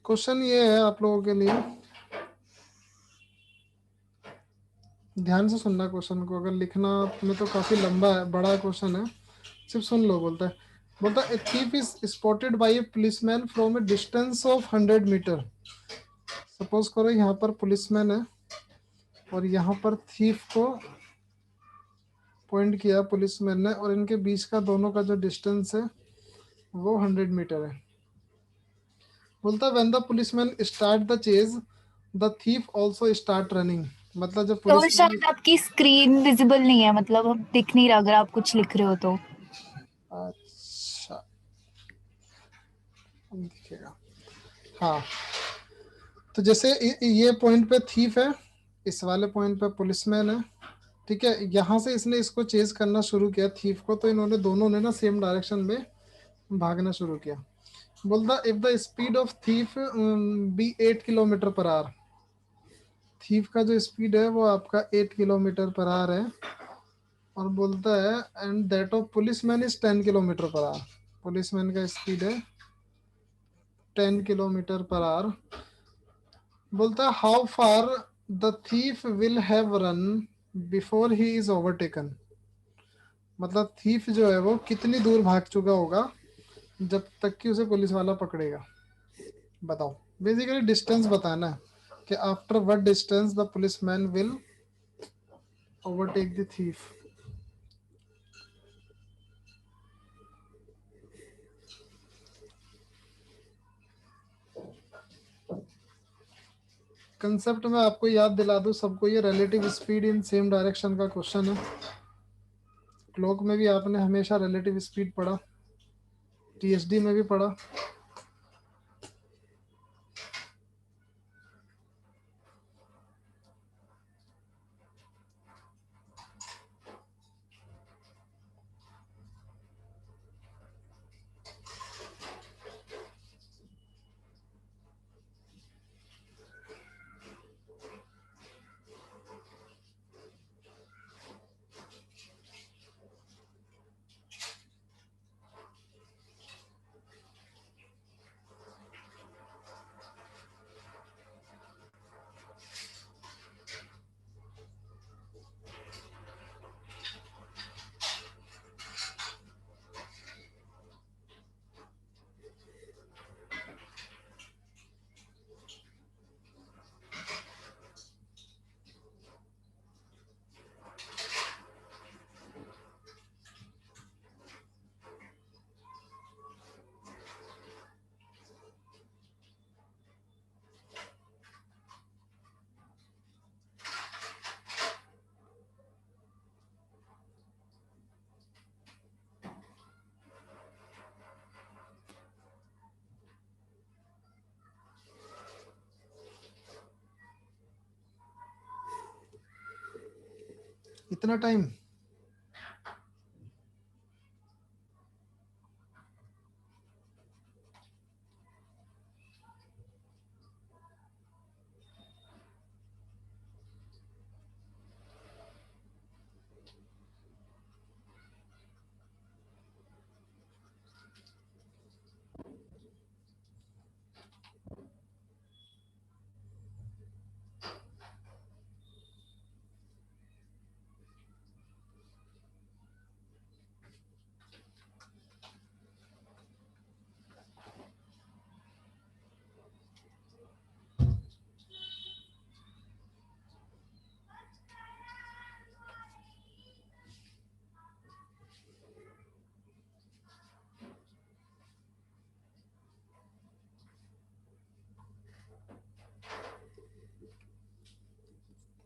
Question ये है आप लोगों के लिए, ध्यान से सुनना क्वेश्चन को, अगर लिखना में तो काफी लंबा है, बड़ा क्वेश्चन है, सिर्फ सुन लो। बोलता है a thief is spotted by a policeman from a distance of 100 metre. Suppose करो यहाँ पर पुलिसमैन है और यहाँ पर थीफ को पॉइंट किया पुलिसमैन ने, और इनके बीच का दोनों का जो डिस्टेंस है वो 100 मीटर है। बोलता है when the policeman start the chase the thief also start running. मतलब जब तो पुलिसमैन, शायद आपकी स्क्रीन विजिबल नहीं है, मतलब अब दिख नहीं रहा अगर आप कुछ लिख रहे हो तो। अच्छा दिखेगा, हाँ। तो जैसे ये पॉइंट पे थीफ है, इस वाले पॉइंट पे पुलिसमैन है, ठीक है। यहाँ से इसने इसको चेज करना शुरू किया थीफ को, तो इन्होंने दोनों ने ना सेम डायरेक्शन में भागना शुरू किया। बोलता if the speed of thief be 8 kilometre per hour, thief का जो स्पीड है वो आपका 8 किलोमीटर पर आवर है। और बोलता है and that of policeman is 10 kilometre per our, policeman का स्पीड है 10 किलोमीटर पर आवर। बोलता है how far the thief will have run before he is overtaken. मतलब थीफ जो है वो कितनी दूर भाग चुका होगा जब तक कि उसे पुलिस वाला पकड़ेगा। बताओ, बेसिकली डिस्टेंस बताना है कि after what distance the policeman will overtake the thief. Concept में आपको याद दिला दूं सबको, ये relative speed in same direction का क्वेश्चन है। क्लॉक में भी आपने हमेशा रिलेटिव स्पीड पढ़ा, टीएसडी में भी पढ़ा। इतना टाइम?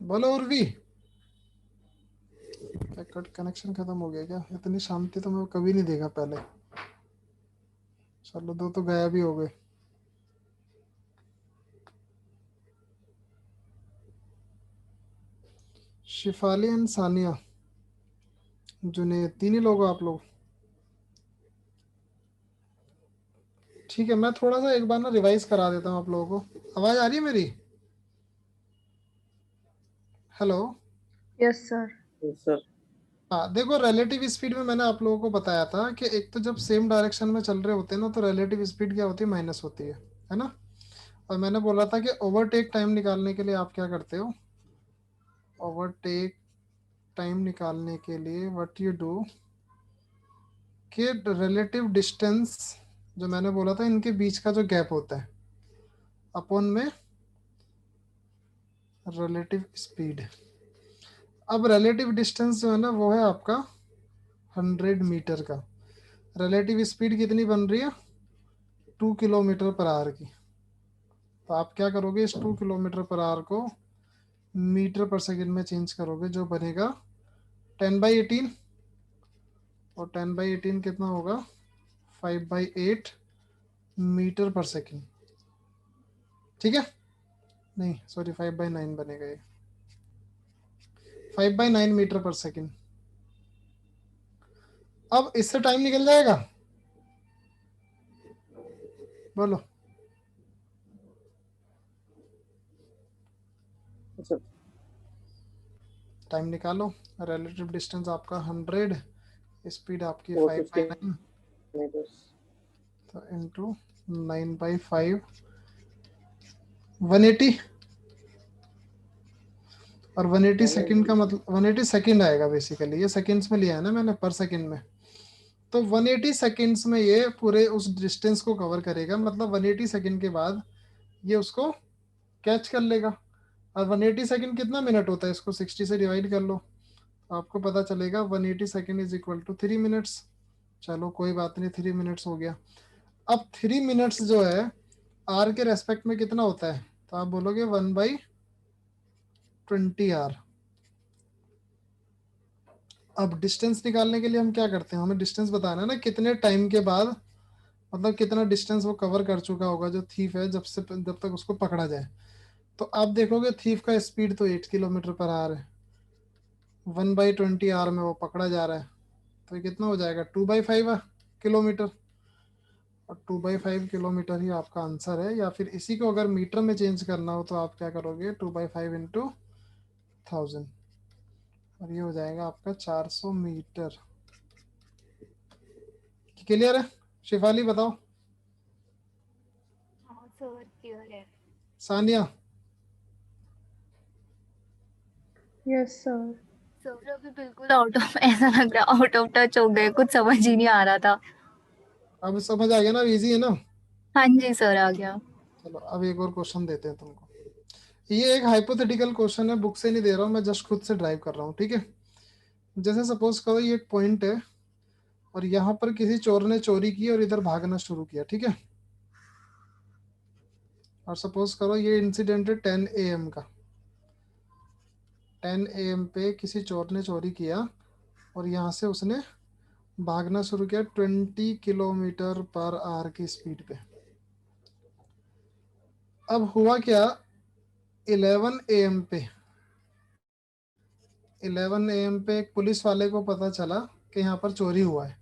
बोलो उर्वी, क्या कट कनेक्शन खत्म हो गया क्या? इतनी शांति तो मैं कभी नहीं देखा पहले। चलो दो तो गायब ही हो गए। शिफाली एंड सानिया, जुनेद, तीन ही लोग हो आप लोग। ठीक है, मैं थोड़ा सा एक बार ना रिवाइज करा देता हूँ आप लोगों को। आवाज आ रही है मेरी? हेलो। Yes sir. सर हाँ देखो, रिलेटिव स्पीड में मैंने आप लोगों को बताया था कि एक तो जब सेम डायरेक्शन में चल रहे होते हैं ना तो रिलेटिव स्पीड क्या होती है, माइनस होती है ना। और मैंने बोला था कि ओवरटेक टाइम निकालने के लिए आप क्या करते हो, ओवरटेक टाइम निकालने के लिए व्हाट यू डू कि रिलेटिव डिस्टेंस, जो मैंने बोला था इनके बीच का जो गैप होता है अपॉन में रिलेटिव स्पीड। अब रिलेटिव डिस्टेंस जो है ना वो है आपका 100 मीटर का, रिलेटिव स्पीड कितनी बन रही है 2 किलोमीटर पर आवर की। तो आप क्या करोगे, इस 2 किलोमीटर पर आवर को मीटर पर सेकंड में चेंज करोगे, जो बनेगा 10/18, और 10/18 कितना होगा 5/8 मीटर पर सेकंड। ठीक है, नहीं सॉरी 5/9 बनेगा ये, 5/9 मीटर पर सेकंड। अब इससे टाइम निकल जाएगा, बोलो। अच्छा, टाइम निकालो, रिलेटिव डिस्टेंस आपका 100, स्पीड आपकी 450 5/9, meters. तो इंटू 9/5 180, और 180 सेकंड का मतलब 180 सेकंड आएगा बेसिकली, ये सेकंड्स में लिया है ना मैंने पर सेकंड में। तो 180 सेकंड्स में ये पूरे उस डिस्टेंस को कवर करेगा, मतलब 180 सेकंड के बाद ये उसको कैच कर लेगा। और 180 सेकंड कितना मिनट होता है, इसको 60 से डिवाइड कर लो, तो आपको पता चलेगा 180 second is equal to 3 minutes. चलो कोई बात नहीं, 3 मिनट्स हो गया। अब 3 मिनट्स जो है आर के रेस्पेक्ट में कितना होता है, तो आप बोलोगे 1/20 आर। अब डिस्टेंस निकालने के लिए हम क्या करते हैं, हमें डिस्टेंस बताना है ना कितने टाइम के बाद, मतलब कितना डिस्टेंस वो कवर कर चुका होगा जो थीफ है, जब तक उसको पकड़ा जाए। तो आप देखोगे थीफ का स्पीड तो 8 किलोमीटर पर आवर है, 1/20 आवर में वो पकड़ा जा रहा है, तो ये कितना हो जाएगा 2/5 किलोमीटर। और 2/5 किलोमीटर ही आपका आंसर है, या फिर इसी को अगर मीटर में चेंज करना हो तो आप क्या करोगे 2/5 इंटू 1000, और ये हो जाएगा आपका 400 मीटर। क्लियर है, शिफाली बताओ। हाँ सर क्लियर है। सानिया। Yes, sir. सर अभी बिल्कुल आउट ऑफ ऐसा लग रहा है आउट ऑफ टच हो गए, कुछ समझ ही नहीं आ रहा था। अब समझ आ गया ना, इजी है ना। हाँ जी सर आ गया। चलो अब एक और क्वेश्चन देते हैं तुमको। ये एक हाइपोथेटिकल क्वेश्चन है, बुक से नहीं दे रहा हूँ मैं, जस्ट खुद से ड्राइव कर रहा हूँ, ठीक है। जैसे सपोज करो ये एक पॉइंट है, और यहाँ पर किसी चोर ने चोरी की और इधर भागना शुरू किया, ठीक है। और सपोज करो ये इंसिडेंट है 10 AM का, 10 AM पे किसी चोर ने चोरी किया और यहाँ से उसने भागना शुरू किया 20 किलोमीटर पर आवर की स्पीड पे। अब हुआ क्या, 11 AM पे, 11 AM पे एक पुलिस वाले को पता चला कि यहाँ पर चोरी हुआ है,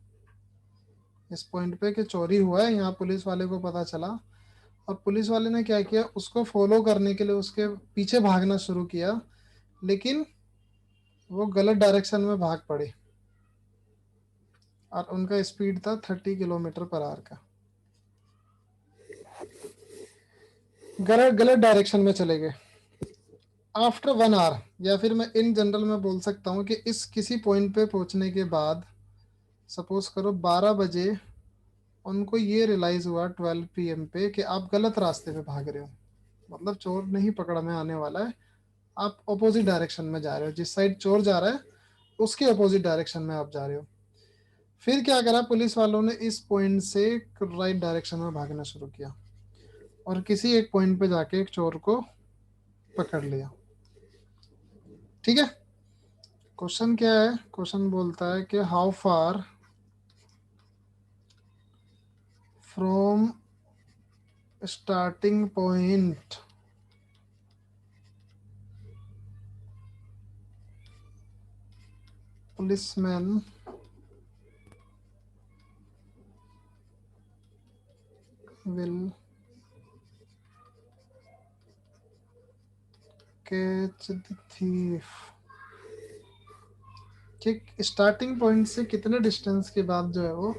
इस पॉइंट पे कि चोरी हुआ है, यहाँ पुलिस वाले को पता चला। और पुलिस वाले ने क्या किया, उसको फॉलो करने के लिए उसके पीछे भागना शुरू किया, लेकिन वो गलत डायरेक्शन में भाग पड़े, और उनका स्पीड था 30 किलोमीटर पर आवर का, गलत गलत डायरेक्शन में चले गए। आफ्टर 1 आवर, या फिर मैं इन जनरल में बोल सकता हूँ कि इस किसी पॉइंट पे पहुंचने के बाद, सपोज करो 12 बजे, उनको ये रियलाइज हुआ 12 PM पे कि आप गलत रास्ते पे भाग रहे हो, मतलब चोर नहीं पकड़ में आने वाला है, आप अपोजिट डायरेक्शन में जा रहे हो, जिस साइड चोर जा रहा है उसके अपोजिट डायरेक्शन में आप जा रहे हो। फिर क्या करा पुलिस वालों ने, इस पॉइंट से राइट डायरेक्शन में भागना शुरू किया, और किसी एक पॉइंट पे जाके एक चोर को पकड़ लिया, ठीक है। क्वेश्चन क्या है, क्वेश्चन बोलता है कि how far from starting point policeman will catch the thief। ठीक, स्टार्टिंग पॉइंट से कितने डिस्टेंस के बाद जो है वो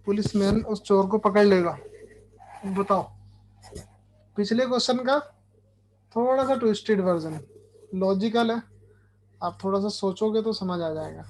पुलिसमैन उस चोर को पकड़ लेगा, बताओ। पिछले क्वेश्चन का थोड़ा सा ट्विस्टेड वर्जन, लॉजिकल है, आप थोड़ा सा सोचोगे तो समझ आ जाएगा।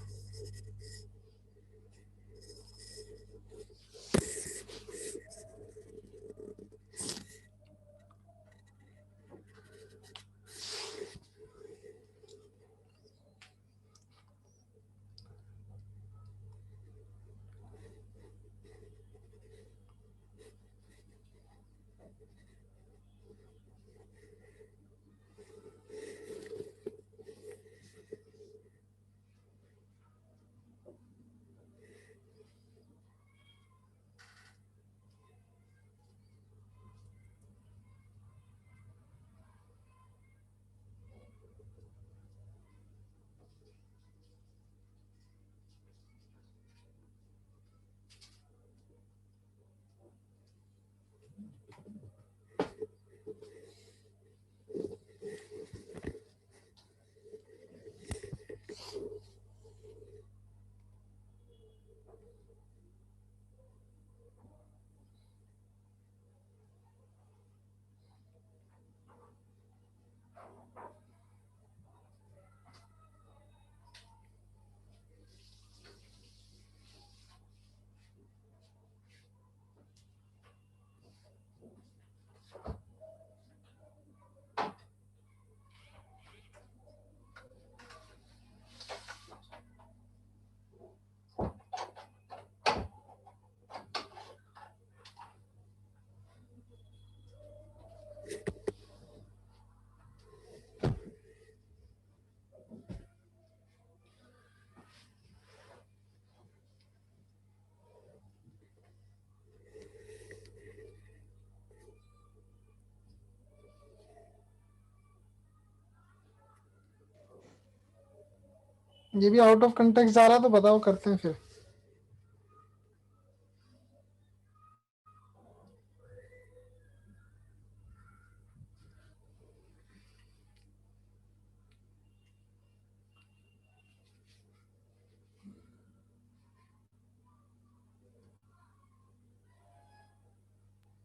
ये भी आउट ऑफ कंटेक्स्ट जा रहा है तो बताओ, करते हैं फिर।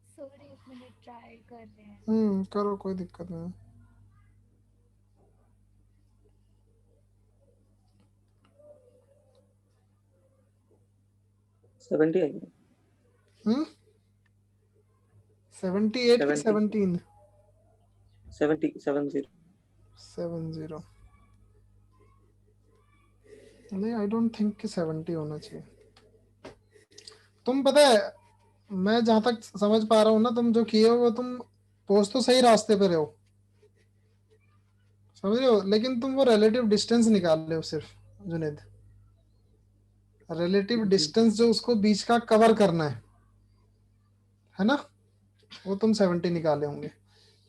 सर 1 मिनट ट्राई कर रहे हैं। करो, कोई दिक्कत नहीं। 70 आई है। 78 की 70 17? 70 70 70 नहीं, आई डोंट थिंक कि 70 होना चाहिए। तुम पता है, मैं जहां तक समझ पा रहा हूँ ना, तुम जो किए हो वो तुम पहुंच तो सही रास्ते पे रहे हो, समझ रहे हो, लेकिन तुम वो रिलेटिव डिस्टेंस निकाल रहे हो सिर्फ, जुनेद। रिलेटिव डिस्टेंस जो उसको बीच का कवर करना है ना, वो तुम 70 निकाले होंगे।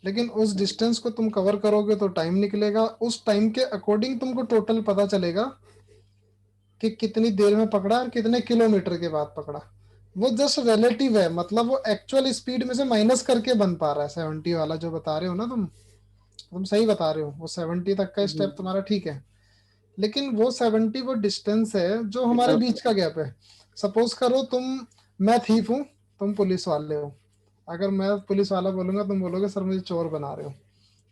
लेकिन उस डिस्टेंस को तुम कवर करोगे तो टाइम निकलेगा, उस टाइम के अकॉर्डिंग तुमको टोटल पता चलेगा कि कितनी देर में पकड़ा और कितने किलोमीटर के बाद पकड़ा। वो जस्ट रिलेटिव है, मतलब वो एक्चुअल स्पीड में से माइनस करके बन पा रहा है। 70 वाला जो बता रहे हो ना तुम सही बता रहे हो, वो 70 तक का स्टेप तुम्हारा ठीक है, लेकिन वो 70 वो डिस्टेंस है जो हमारे बीच का गैप है। सपोज करो मैं थीफ हूँ, तुम पुलिस वाले हो। अगर मैं पुलिस वाला बोलूंगा, तुम बोलोगे सर मुझे चोर बना रहे हो।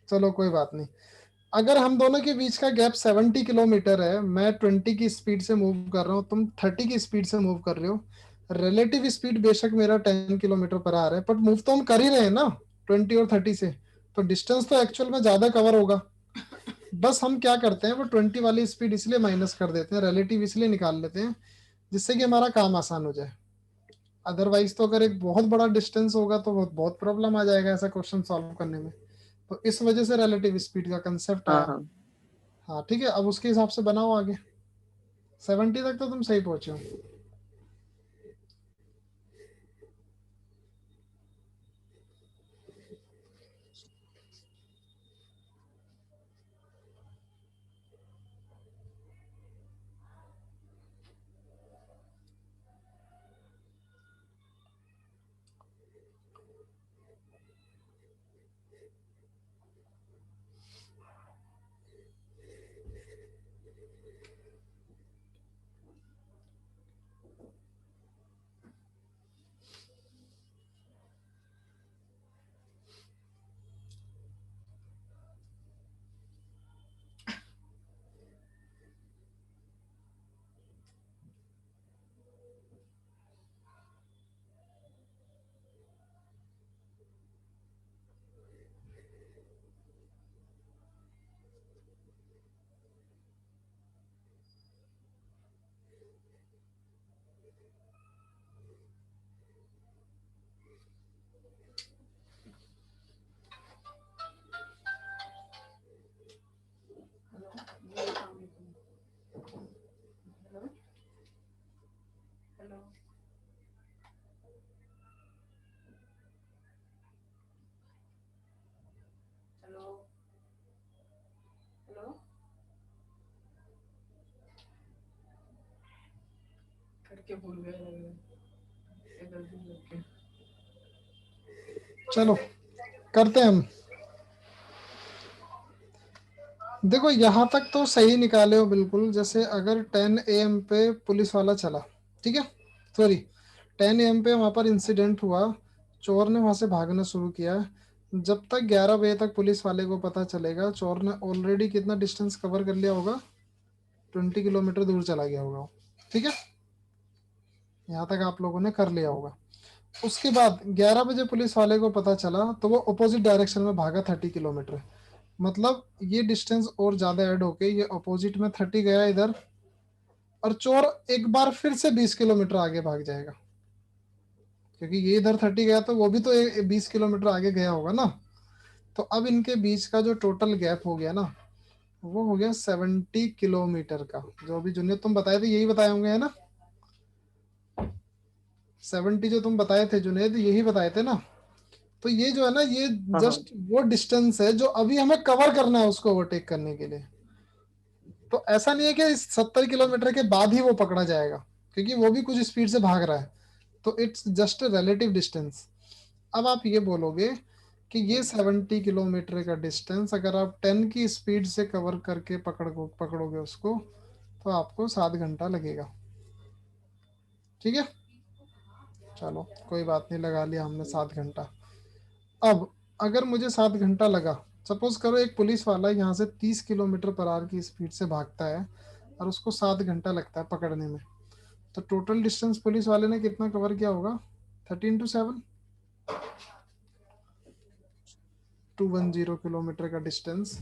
चलो कोई बात नहीं। अगर हम दोनों के बीच का गैप 70 किलोमीटर है, मैं 20 की स्पीड से मूव कर रहा हूँ, तुम 30 की स्पीड से मूव कर रहे हो। रिलेटिव स्पीड बेशक मेरा 10 किलोमीटर पर आ रहा है, बट मूव तो हम कर ही रहे हैं ना 20 और 30 से, तो डिस्टेंस तो एक्चुअल में ज्यादा कवर होगा। बस हम क्या करते हैं, वो 20 वाली स्पीड इसलिए माइनस कर देते हैं, रिलेटिव इसलिए निकाल लेते हैं जिससे कि हमारा काम आसान हो जाए। अदरवाइज तो अगर एक बहुत बड़ा डिस्टेंस होगा तो बहुत बहुत प्रॉब्लम आ जाएगा ऐसा क्वेश्चन सॉल्व करने में। तो इस वजह से रिलेटिव स्पीड का कंसेप्ट हाँ आया। हाँ हाँ ठीक है, अब उसके हिसाब से बनाओ आगे। 70 तक तो तुम सही पहुंचे हो। चलो करते हैं हम। देखो यहाँ तक तो सही निकाले हो बिल्कुल। जैसे अगर 10 AM पे पुलिस वाला चला, ठीक है, सॉरी 10 AM पे वहां पर इंसिडेंट हुआ, चोर ने वहां से भागना शुरू किया। जब तक 11 बजे तक पुलिस वाले को पता चलेगा, चोर ने ऑलरेडी कितना डिस्टेंस कवर कर लिया होगा, 20 किलोमीटर दूर चला गया होगा वो। ठीक है, यहाँ तक आप लोगों ने कर लिया होगा। उसके बाद 11 बजे पुलिस वाले को पता चला तो वो अपोजिट डायरेक्शन में भागा 30 किलोमीटर। मतलब ये डिस्टेंस और ज्यादा ऐड होके ये अपोजिट में 30 गया इधर, और चोर एक बार फिर से 20 किलोमीटर आगे भाग जाएगा, क्योंकि ये इधर 30 गया तो वो भी तो 20 किलोमीटर आगे गया होगा ना। तो अब इनके बीच का जो टोटल गैप हो गया ना, वो हो गया 70 किलोमीटर का। जो अभी जुनियर तुम बताए थे यही बताए होंगे, है ना? 70 जो तुम बताए थे जुनेद, यही बताए थे ना? तो ये जो है ना, ये हाँ हाँ जस्ट वो डिस्टेंस है जो अभी हमें कवर करना है उसको ओवरटेक करने के लिए। तो ऐसा नहीं है कि इस 70 किलोमीटर के बाद ही वो पकड़ा जाएगा, क्योंकि वो भी कुछ स्पीड से भाग रहा है। तो इट्स जस्ट रिलेटिव डिस्टेंस। अब आप ये बोलोगे कि ये 70 किलोमीटर का डिस्टेंस अगर आप 10 की स्पीड से कवर करके पकड़ोगे उसको, तो आपको 7 घंटा लगेगा। ठीक है, चलो कोई बात नहीं, लगा लिया हमने 7 घंटा। अब अगर मुझे 7 घंटा लगा, सपोज करो एक पुलिस वाला यहाँ से 30 किलोमीटर पर आवर की स्पीड से भागता है और उसको 7 घंटा लगता है पकड़ने में, तो टोटल डिस्टेंस पुलिस वाले ने कितना कवर किया होगा? 13 into 7, 210 किलोमीटर का डिस्टेंस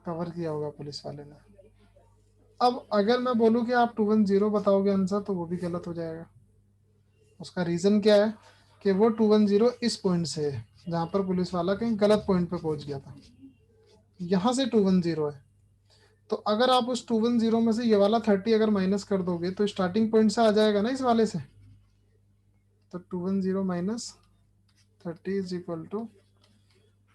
कवर किया होगा पुलिस वाले ने। अब अगर मैं बोलूँ कि आप 210 बताओगे आंसर, तो वो भी गलत हो जाएगा। उसका रीजन क्या है कि वो 210 इस पॉइंट से है जहां पर पुलिस वाला कहीं गलत पॉइंट पे पहुंच गया था, यहां से 210 है। तो अगर आप उस 210 में से ये वाला 30 अगर माइनस कर दोगे तो स्टार्टिंग पॉइंट से आ जाएगा ना इस वाले से। तो 210 minus 30 is equal to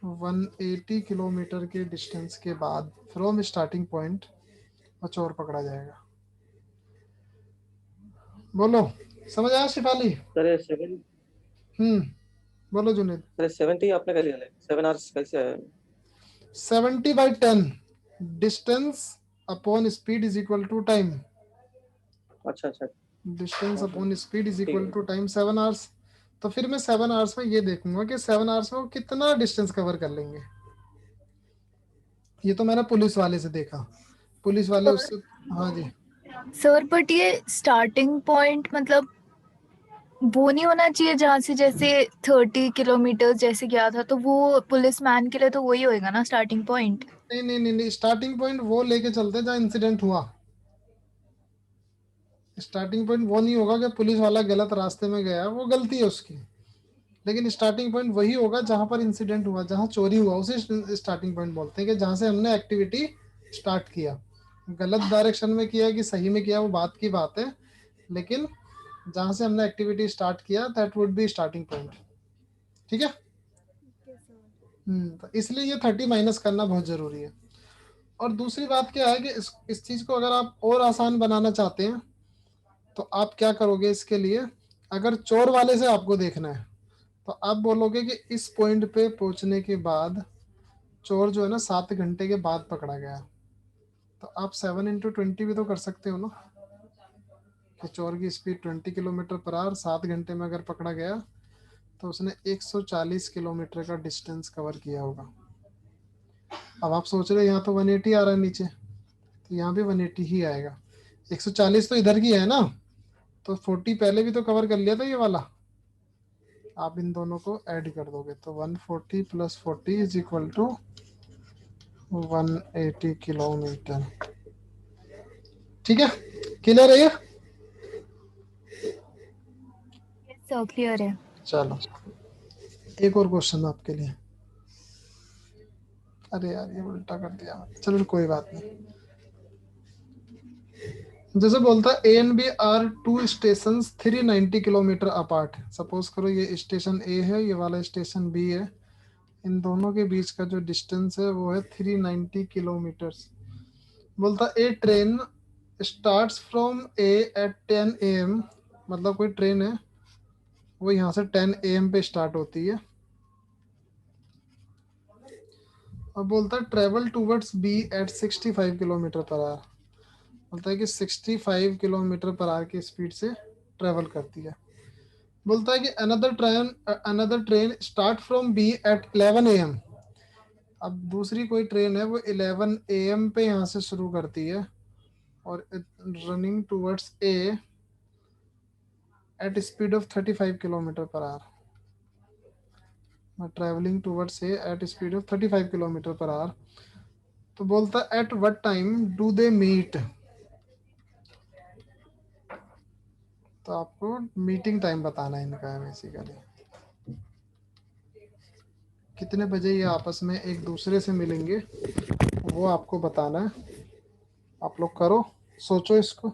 180 kilometre के डिस्टेंस के बाद फ्रॉम स्टार्टिंग पॉइंट और चोर पकड़ा जाएगा। बोलो, समझ आया शिफाली? सर ये 7 बोलो जुनेद। सर 70 आपने कैसे लिया? 7 आवर्स कैसे आया? 70/10 distance upon speed is equal to time. अच्छा अच्छा डिस्टेंस अपॉन स्पीड इज ठीक इक्वल है। To time 7 hours. तो फिर मैं 7 आवर्स में ये देखूंगा कि 7 आवर्स में वो कितना डिस्टेंस कवर कर लेंगे। ये तो मैंने पुलिस वाले से देखा, पुलिस वाले उससे। हाँ जी। सर बट ये स्टार्टिंग पॉइंट मतलब वो नहीं होना चाहिए जहाँ से जैसे 30 किलोमीटर जैसे गया था, तो वो पुलिस मैन के लिए तो वही होएगा ना स्टार्टिंग पॉइंट। नहीं नहीं नहीं नहीं, स्टार्टिंग पॉइंट वो लेके चलते हैं जहाँ इंसिडेंट हुआ। स्टार्टिंग पॉइंट वो नहीं होगा कि पुलिस वाला गलत रास्ते में गया, वो गलती है उसकी। लेकिन स्टार्टिंग पॉइंट वही होगा जहां पर इंसिडेंट हुआ, जहां चोरी हुआ, उसे स्टार्टिंग पॉइंट बोलते हैं, कि जहां से हमने एक्टिविटी स्टार्ट किया। गलत डायरेक्शन में किया कि सही में किया वो बात की बात है, लेकिन जहां से हमने एक्टिविटी स्टार्ट किया that would be starting point. ठीक है। तो इसलिए ये 30 माइनस करना बहुत जरूरी है। और दूसरी बात क्या है कि इस चीज को अगर आप और आसान बनाना चाहते हैं तो आप क्या करोगे इसके लिए? अगर चोर वाले से आपको देखना है तो आप बोलोगे कि इस पॉइंट पे पहुंचने के बाद चोर जो है ना 7 घंटे के बाद पकड़ा गया। तो आप 7 into 20 भी तो कर सकते हो ना, कि चोर की स्पीड 20 किलोमीटर पर आवर, 7 घंटे में अगर पकड़ा गया तो उसने 140 किलोमीटर का डिस्टेंस कवर किया होगा। अब आप सोच रहे हो यहाँ तो 180 आ रहा है नीचे, तो यहाँ भी 180 ही आएगा। 140 तो इधर की है ना, तो 40 पहले भी तो कवर कर लिया था ये वाला। आप इन दोनों को ऐड कर दोगे तो 140 + 40 इज इक्वल टू 180 किलोमीटर। ठीक है, क्लियर है ये? सर क्लियर है। चलो एक और क्वेश्चन आपके लिए। अरे यार ये उल्टा कर दिया, चलो कोई बात नहीं। जैसे बोलता A and B are two station 390 kilometre apart. Suppose करो ये स्टेशन ए है, ये वाला स्टेशन बी है, इन दोनों के बीच का जो डिस्टेंस है वो है 390 किलोमीटर। बोलता a train starts from A at 10 AM मतलब कोई ट्रेन है वो यहाँ से 10 AM पे स्टार्ट होती है। अब बोलता है travel towards B at 65 kilometre per hour. बोलता है कि 65 किलोमीटर पर आवर की स्पीड से ट्रेवल करती है। बोलता है कि another train start from B at 11 AM। अब दूसरी कोई ट्रेन है वो 11 AM पे यहाँ से शुरू करती है और running towards A at speed of 35 kilometre per hour. Travelling towards A at speed of 35 kilometre per hour. तो बोलता है at what time do they meet. तो आपको मीटिंग टाइम बताना है इनका बेसिकली, कितने बजे ये आपस में एक दूसरे से मिलेंगे वो आपको बताना है। आप लोग करो, सोचो इसको।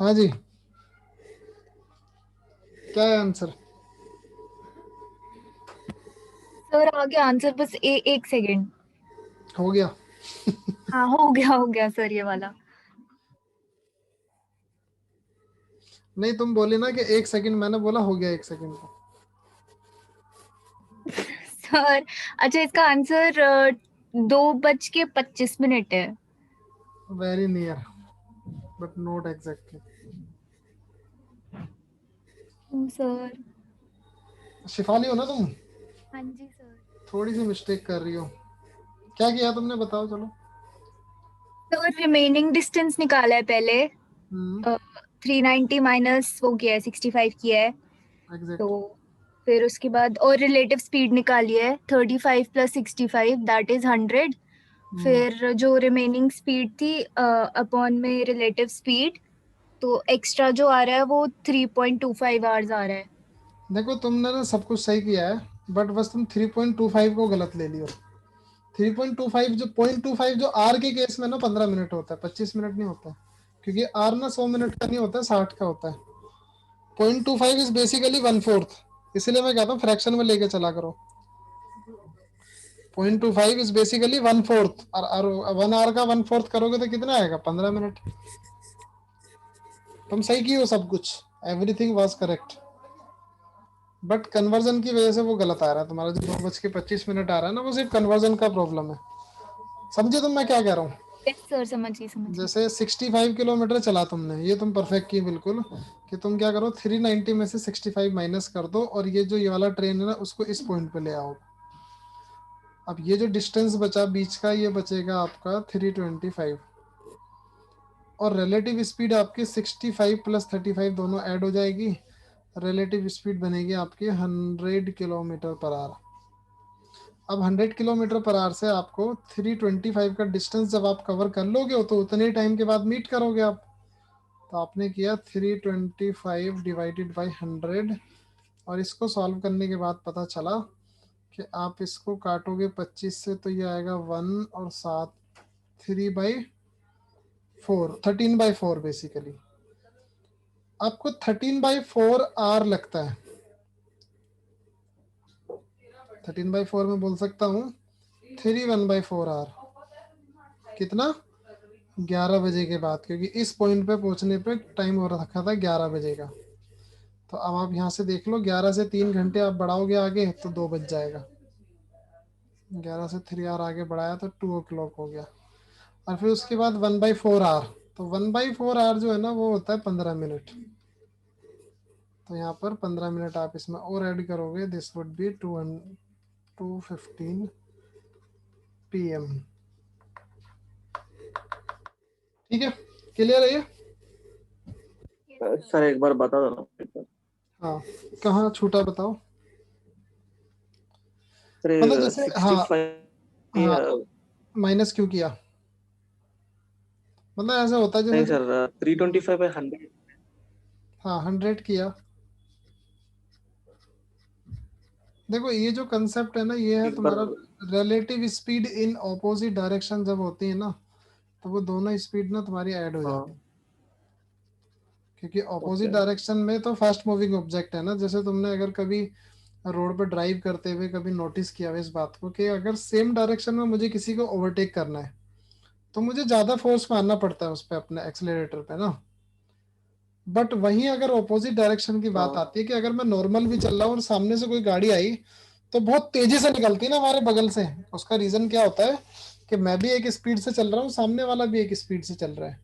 हाँ जी, क्या है आंसर? सर आगे आंसर बस एक सेकेंड। हो गया? हाँ हो गया सर ये वाला। नहीं, तुम बोली ना कि 1 सेकंड, मैंने बोला हो गया 1 सेकंड को। सर अच्छा इसका आंसर 2:25 है। Very near but not exactly. Sir Shifali हो ना तुम? हाँ जी सर। थोड़ी सी मिस्टेक कर रही हो। क्या किया तुमने, बताओ चलो। सर रिमेनिंग डिस्टेंस निकाला है पहले। हम्म, 390 माइनस वो किया है 65 किया है। तो एग्जैक्ट। फिर उसके बाद और रिलेटिव स्पीड निकाली है 35 प्लस 65 दैट इज 100। फिर जो रिमेनिंग स्पीड थी अपॉन में रिलेटिव स्पीड, तो एक्स्ट्रा जो आ रहा है वो 3.25 आवर्स आ रहा है। देखो तुमने ना सब कुछ सही किया है, बट बस तुम 3.25 को गलत ले लियो। 3.25 जो 0.25 जो आर के केस में ना 15 मिनट होता है, 25 मिनट नहीं होता, क्योंकि आर ना 100 मिनट का नहीं होता है, 60 का होता है। 0.25 इज बेसिकली 1/4। इसलिए मैं कहता हूँ फ्रैक्शन में लेके चला करो। 0.25 इज बेसिकली 1/4, और 1 आवर का 1/4 करोगे तो कितना आएगा? 15 मिनट। तुम सही की हो सब कुछ, everything was correct, but conversion की वजह से वो गलत आ रहा है तुम्हारा। जो 2:25 आ रहा है ना, वो सिर्फ कन्वर्जन का प्रॉब्लम है। समझे तुम मैं क्या कह रहा हूँ? यस सर समझिए। जैसे 65 किलोमीटर चला तुमने, ये तुम परफेक्ट की बिल्कुल, कि तुम क्या करो 390 में से 65 माइनस कर दो, और ये जो ये वाला ट्रेन है ना उसको इस पॉइंट पे ले आओ। अब ये जो डिस्टेंस बचा बीच का, ये बचेगा आपका 325। और रिलेटिव स्पीड आपकी 65 प्लस 35 दोनों ऐड हो जाएगी, रिलेटिव स्पीड बनेगी आपकी 100 किलोमीटर पर आवर। अब 100 किलोमीटर पर आवर से आपको 325 का डिस्टेंस जब आप कवर कर लोगे तो उतने टाइम के बाद मीट करोगे आप। तो आपने किया 325 डिवाइडेड बाई 100, और इसको सॉल्व करने के बाद पता चला कि आप इसको काटोगे 25 से तो ये आएगा 1 और 7, 3/4, 13/4 बेसिकली। आपको 13/4 आर लगता है। 13/4 में बोल सकता हूँ 3 1/4 आर। कितना? 11 बजे के बाद, क्योंकि इस पॉइंट पे पहुंचने पे टाइम हो रखा था 11 बजे का। तो अब आप यहाँ से देख लो, 11 से 3 घंटे आप बढ़ाओगे आगे तो 2 बज जाएगा। 11 से 3 आवर आगे बढ़ाया तो 2 o'clock हो गया। और फिर उसके बाद 1/4 आवर, तो 1/4 आवर जो है ना वो होता है 15 मिनट। तो यहाँ पर 15 मिनट आप इसमें और ऐड करोगे, दिस वुड बी 2:15 PM। ठीक है, क्लियर है ये? सर एक बार बता दो ना। हाँ, कहाँ छूटा बताओ। सर मतलब जैसे, हाँ 65 हाँ, माइनस क्यों किया? मतलब ऐसा होता है नहीं जैसे, सर, 325/100। हाँ 100 किया। देखो ये जो कंसेप्ट है ना, ये है एक बार। तुम्हारा relative speed in opposite direction जब होती है ना, तो वो दोनों स्पीड ना तुम्हारी ऐड हो जाती हाँ। है। क्योंकि ऑपोजिट ओके। डायरेक्शन में तो फास्ट मूविंग ऑब्जेक्ट है ना। जैसे तुमने अगर कभी रोड पर ड्राइव करते हुए कभी नोटिस किया हो इस बात को कि अगर सेम डायरेक्शन में मुझे किसी को ओवरटेक करना है तो मुझे ज्यादा फोर्स मारना पड़ता है उस पर, अपने एक्सीलरेटर पे ना। बट वहीं अगर ऑपोजिट डायरेक्शन की बात हाँ। आती है कि अगर मैं नॉर्मल भी चल रहा हूँ और सामने से कोई गाड़ी आई तो बहुत तेजी से निकलती है ना हमारे बगल से। उसका रीजन क्या होता है कि मैं भी एक स्पीड से चल रहा हूँ, सामने वाला भी एक स्पीड से चल रहा है।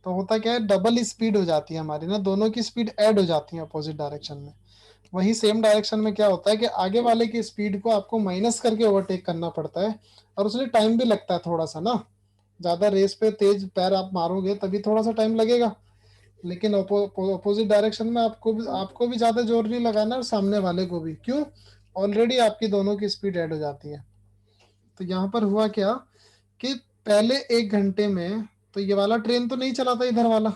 तो होता क्या है, डबल स्पीड हो जाती है हमारी ना, दोनों की स्पीड ऐड हो जाती है अपोजिट डायरेक्शन में। वहीं सेम डायरेक्शन में क्या होता है कि आगे वाले की स्पीड को आपको माइनस करके ओवरटेक करना पड़ता है, और उसमें टाइम भी लगता है थोड़ा सा ना। ज्यादा रेस पे तेज पैर आप मारोगे तभी थोड़ा सा टाइम लगेगा, लेकिन अपोजिट डायरेक्शन में आपको भी ज्यादा जोर नहीं लगाना और सामने वाले को भी। क्यों? ऑलरेडी आपकी दोनों की स्पीड ऐड हो जाती है। तो यहाँ पर हुआ क्या कि पहले 1 घंटे में तो ये वाला ट्रेन तो नहीं चला था, इधर वाला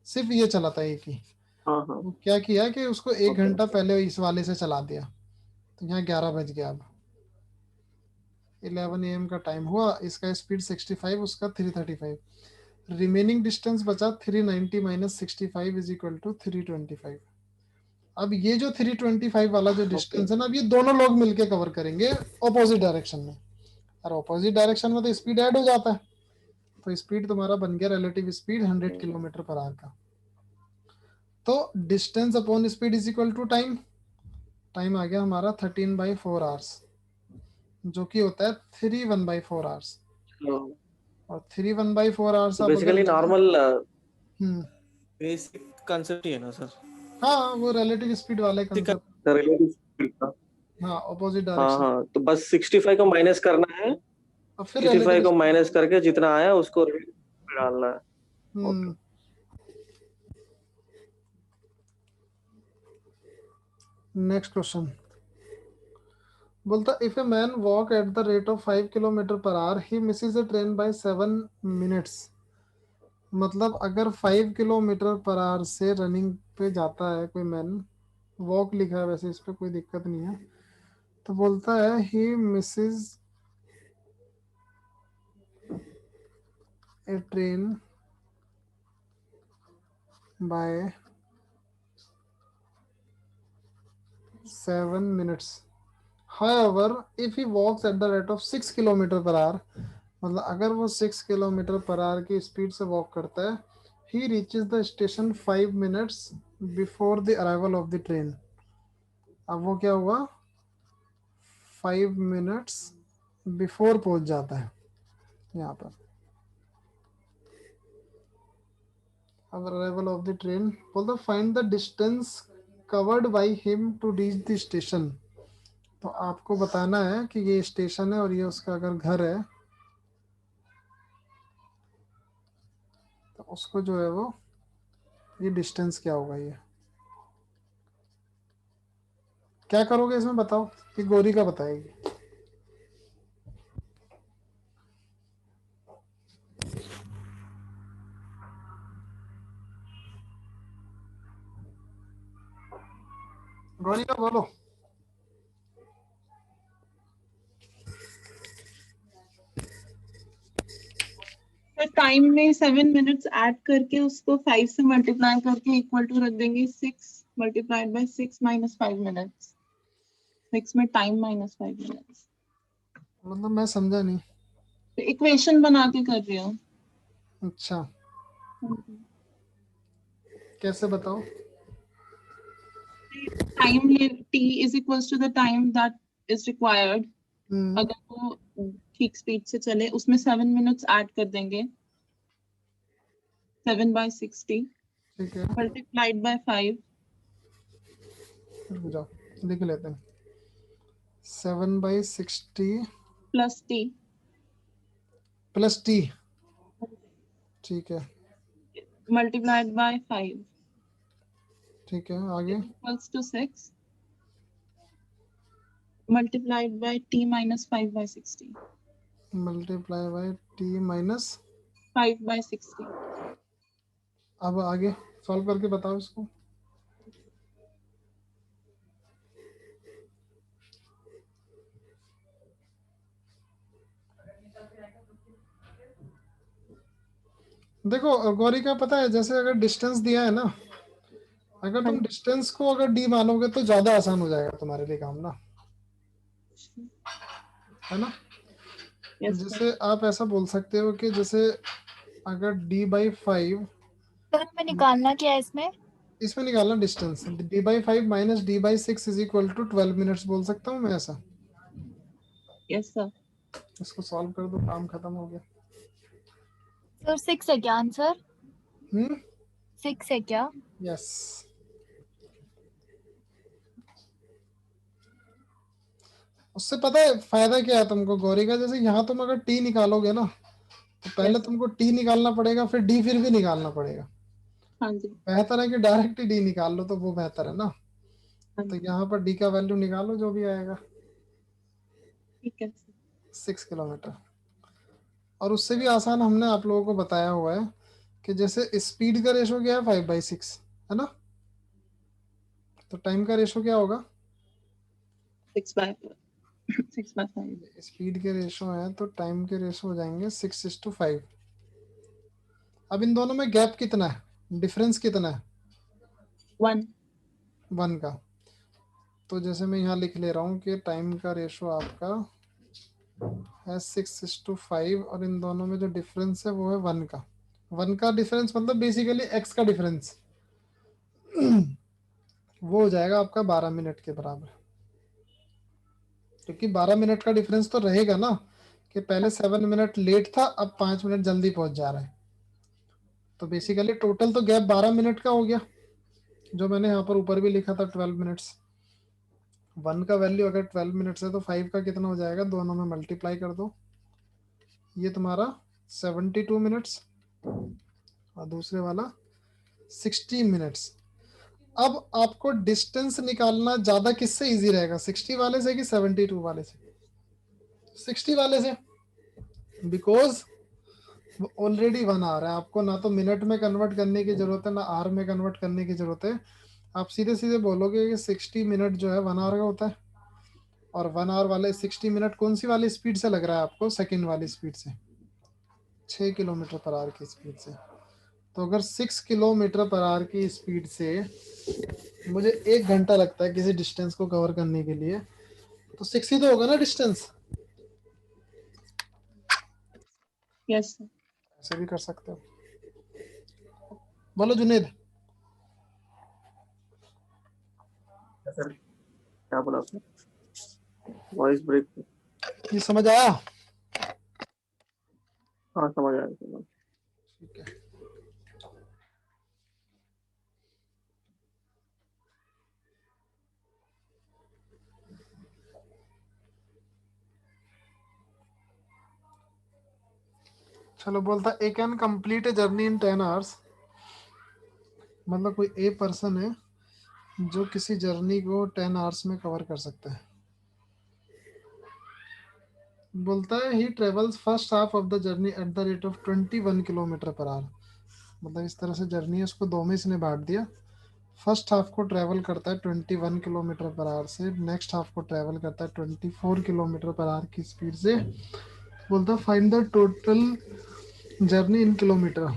सिर्फ ये चला था एक ही। हाँ। हाँ। वो क्या किया कि उसको एक ओके। घंटा पहले इस वाले से चला दिया। तो यहाँ 11 बज गया। अब 11 AM का टाइम हुआ, इसका स्पीड 65, उसका 335। रिमेनिंग डिस्टेंस बचा 390 माइनस 65 इज इक्वल टू 325। अब ये जो 325 वाला जो ओके। डिस्टेंस है ना, अब ये दोनों लोग मिलके कवर करेंगे ऑपोजिट डायरेक्शन में। और ऑपोजिट डायरेक्शन में तो स्पीड ऐड हो जाता है। तो स्पीड तुम्हारा बन गया relative speed 100 kilometre per hour का। तो distance upon speed is equal to time. Time आ गया हमारा 13/4 आवर्स, जो कि होता है 3 1/4 आवर्स। तो और 3 1/4 आवर्स आप अगर बेसिकली नॉर्मल हम्म, बेसिक कंसेप्ट ही है ना सर? हाँ वो रिलेटिव स्पीड वाले कंसेप्ट। रिलेटिव स्पीड का। हाँ ऑपोजिट हाँ डायरेक्शन। हाँ, तो बस 65 को माइनस करना है। और फिर 65 रिलेटिव को स्पीड। माइनस करके जितना आया उसको relative में डालना है। ओके। हम्म। नेक्स्ट क्वेश्चन बोलता, if a man walk at the rate of 5 kilometre per hour he misses a train by 7 minutes. मतलब अगर 5 किलोमीटर पर आवर से रनिंग पे जाता है कोई मैन, वॉक लिखा है वैसे, इस पे कोई दिक्कत नहीं है। तो बोलता है ही misses a train by 7 minutes। However, if he walks at the rate of 6 kilometre per hour, मतलब अगर वो 6 किलोमीटर पर आवर की स्पीड से वॉक करता है, he reaches the station 5 minutes before the arrival of the train। अब वो क्या हुआ, 5 minutes बिफोर पहुंच जाता है यहाँ पर। अब अराइवल ऑफ द ट्रेन बोलता, find the distance covered by him to reach the station. तो आपको बताना है कि ये स्टेशन है और ये उसका अगर घर है, उसको जो है वो ये डिस्टेंस क्या होगा, ये क्या करोगे इसमें बताओ, कि गौरी का बताएगी। गौरी का बोलो। तो टाइम में 7 मिनट्स ऐड करके उसको 5 से मल्टीप्लाई करके इक्वल टू रख देंगे 6 × 5 − 5 मिनट्स। 6 में टाइम -5 मिनट्स। मतलब मैं समझा नहीं। तो इक्वेशन बना के कर रही हूँ। अच्छा, कैसे बताओ। Time t is equals to the time that is required. अगर वो ठीक स्पीड से चले उसमें 7 मिनट्स ऐड कर देंगे। 7/60 ठीक है, मल्टीप्लाइड बाय 5 जाओ लिख लेते हैं। 7/60 प्लस t प्लस टी, ठीक है मल्टीप्लाइड बाय 5 ठीक है, आगे। Equals to 6 multiplied by t minus 5/60. Multiply by t minus 5/60. अब आगे सॉल्व करके बताओ इसको। देखो गौरी का पता है, जैसे अगर डिस्टेंस दिया है ना, अगर तुम डिस्टेंस को अगर डी मानोगे तो ज्यादा आसान हो जाएगा तुम्हारे लिए काम ना, है ना। Yes, sir. जैसे आप ऐसा बोल सकते हो कि जैसे अगर d/5, तो हमें निकालना क्या है इसमें? इसमें निकालना distance, d/5 minus d/6 is equal to 12 minutes बोल सकता हूँ मैं ऐसा। Yes, sir. इसको सॉल्व कर दो, काम खत्म हो गया। सर 6 है क्या आंसर? 6 है क्या? यस। उससे पता है फायदा क्या है तुमको गौरी का, जैसे यहाँ तुम अगर टी निकालोगे ना, तो पहले Yes. तुमको टी निकालना पड़ेगा, फिर डी फिर भी निकालना पड़ेगा। हाँ जी। बेहतर है कि डायरेक्ट ही डी निकाल लो, तो वो बेहतर है ना। हाँ तो जी। यहाँ पर डी का वैल्यू निकालो जो भी आएगा, ठीक है sir. 6 किलोमीटर। और उससे भी आसान हमने आप लोगों को बताया हुआ है कि जैसे स्पीड का रेशो क्या है, 5/6 है ना, तो टाइम का रेशो क्या होगा, 6/5. स्पीड के रेशो है तो टाइम के रेशो हो जाएंगे 6:5। अब इन दोनों में गैप कितना है, डिफरेंस कितना है, 1. 1 का। तो जैसे मैं यहाँ लिख ले रहा हूँ कि टाइम का रेशो आपका है 6:5, और इन दोनों में जो डिफरेंस है वो है 1 का। 1 का डिफरेंस मतलब बेसिकली x का डिफरेंस, वो हो जाएगा आपका 12 मिनट के बराबर। क्योंकि 12 मिनट का डिफरेंस तो रहेगा ना, कि पहले 7 मिनट लेट था, अब 5 मिनट जल्दी पहुंच जा रहा है। तो बेसिकली टोटल तो गैप 12 मिनट का हो गया, जो मैंने यहाँ पर ऊपर भी लिखा था 12 मिनट्स। 1 का वैल्यू अगर 12 मिनट्स है तो 5 का कितना हो जाएगा, दोनों में मल्टीप्लाई कर दो, ये तुम्हारा 72 मिनट्स, और दूसरे वाला 60 मिनट्स। अब आपको डिस्टेंस निकालना ज्यादा किससे इजी रहेगा, 60 वाले से कि 72 वाले से? 60 वाले से, बिकॉज ऑलरेडी 1 आ रहा है, आपको ना तो मिनट में कन्वर्ट करने की जरूरत है, ना आर में कन्वर्ट करने की जरूरत है। आप सीधे सीधे बोलोगे कि 60 मिनट जो है 1 आवर का होता है, और 1 आवर वाले 60 मिनट कौन सी वाली स्पीड से लग रहा है आपको, सेकंड वाली स्पीड से, 6 किलोमीटर पर आवर की स्पीड से। तो अगर 6 किलोमीटर पर आवर की स्पीड से मुझे 1 घंटा लगता है किसी डिस्टेंस को कवर करने के लिए, तो 6 ही तो होगा ना डिस्टेंस। Yes, sir. ऐसे भी कर सकते हो। बोलो जुनेद। सर क्या बोला आपने, वॉइस ब्रेक। ये समझ आया? हाँ समझ आया समझ। ठीक है। चलो बोलता A can complete a journey in 10 hours, मतलब कोई ए पर्सन है जो किसी जर्नी को 10 आवर्स में कवर कर सकता है। बोलता है ही travels first half of the journey at the rate of 21 kilometre per hour, मतलब इस तरह से जर्नी है उसको दो में इसने बांट दिया। फर्स्ट हाफ को ट्रेवल करता है 21 किलोमीटर पर आवर से, नेक्स्ट हाफ को ट्रेवल करता है 24 किलोमीटर पर आवर की स्पीड से। बोलता है find the total journey in kilometre,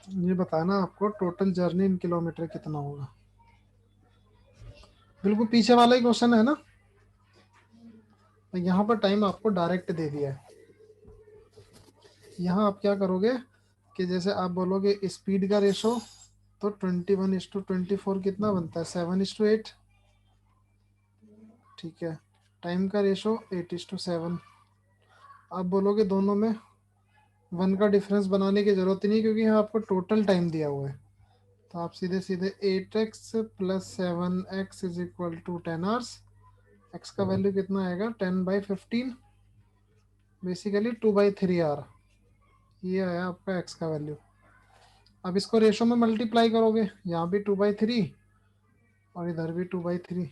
ये बताना आपको टोटल जर्नी इन किलोमीटर कितना होगा। बिल्कुल पीछे वाला ही क्वेश्चन है ना, तो यहाँ पर टाइम आपको डायरेक्ट दे दिया है। यहाँ आप क्या करोगे कि जैसे आप बोलोगे स्पीड का रेशो, तो 21:24 कितना बनता है, 7:8। ठीक है, टाइम का रेशो 8:7। आप बोलोगे दोनों में 1 का डिफरेंस बनाने की जरूरत ही नहीं, क्योंकि यहाँ आपको टोटल टाइम दिया हुआ है। तो आप सीधे सीधे 8x + 7x = 10 आवर्स। x का वैल्यू कितना आएगा, 10/15, बेसिकली 2/3 आवर। ये आया आपका x का वैल्यू। अब इसको रेशो में मल्टीप्लाई करोगे, यहाँ भी 2/3 और इधर भी 2/3,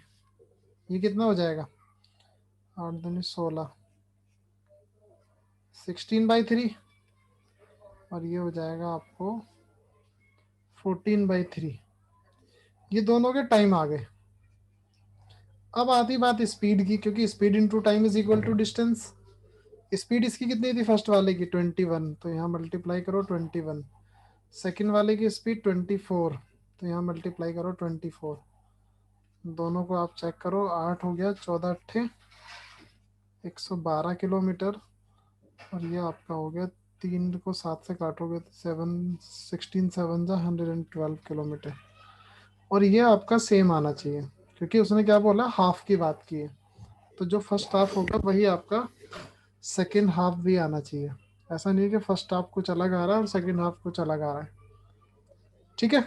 ये कितना हो जाएगा, 8 दूनी 16, 16/3, और ये हो जाएगा आपको 14/3। ये दोनों के टाइम आ गए। अब आती बात स्पीड की, क्योंकि speed into time is equal to distance. Speed इसकी कितनी थी फर्स्ट वाले की, 21, तो यहाँ मल्टीप्लाई करो 21। सेकंड वाले की स्पीड 24, तो यहाँ मल्टीप्लाई करो 24। दोनों को आप चेक करो, 8 हो गया, 14 8 112 किलोमीटर, और ये आपका हो गया 3 को 7 से काटोगे तो 16 7 जा 112 किलोमीटर। और ये आपका सेम आना चाहिए, क्योंकि उसने क्या बोला, हाफ की बात की है, तो जो फर्स्ट हाफ होगा वही आपका सेकंड हाफ भी आना चाहिए। ऐसा नहीं है कि फर्स्ट हाफ कुछ अलग आ रहा है और सेकंड हाफ कुछ अलग आ रहा है। ठीक है,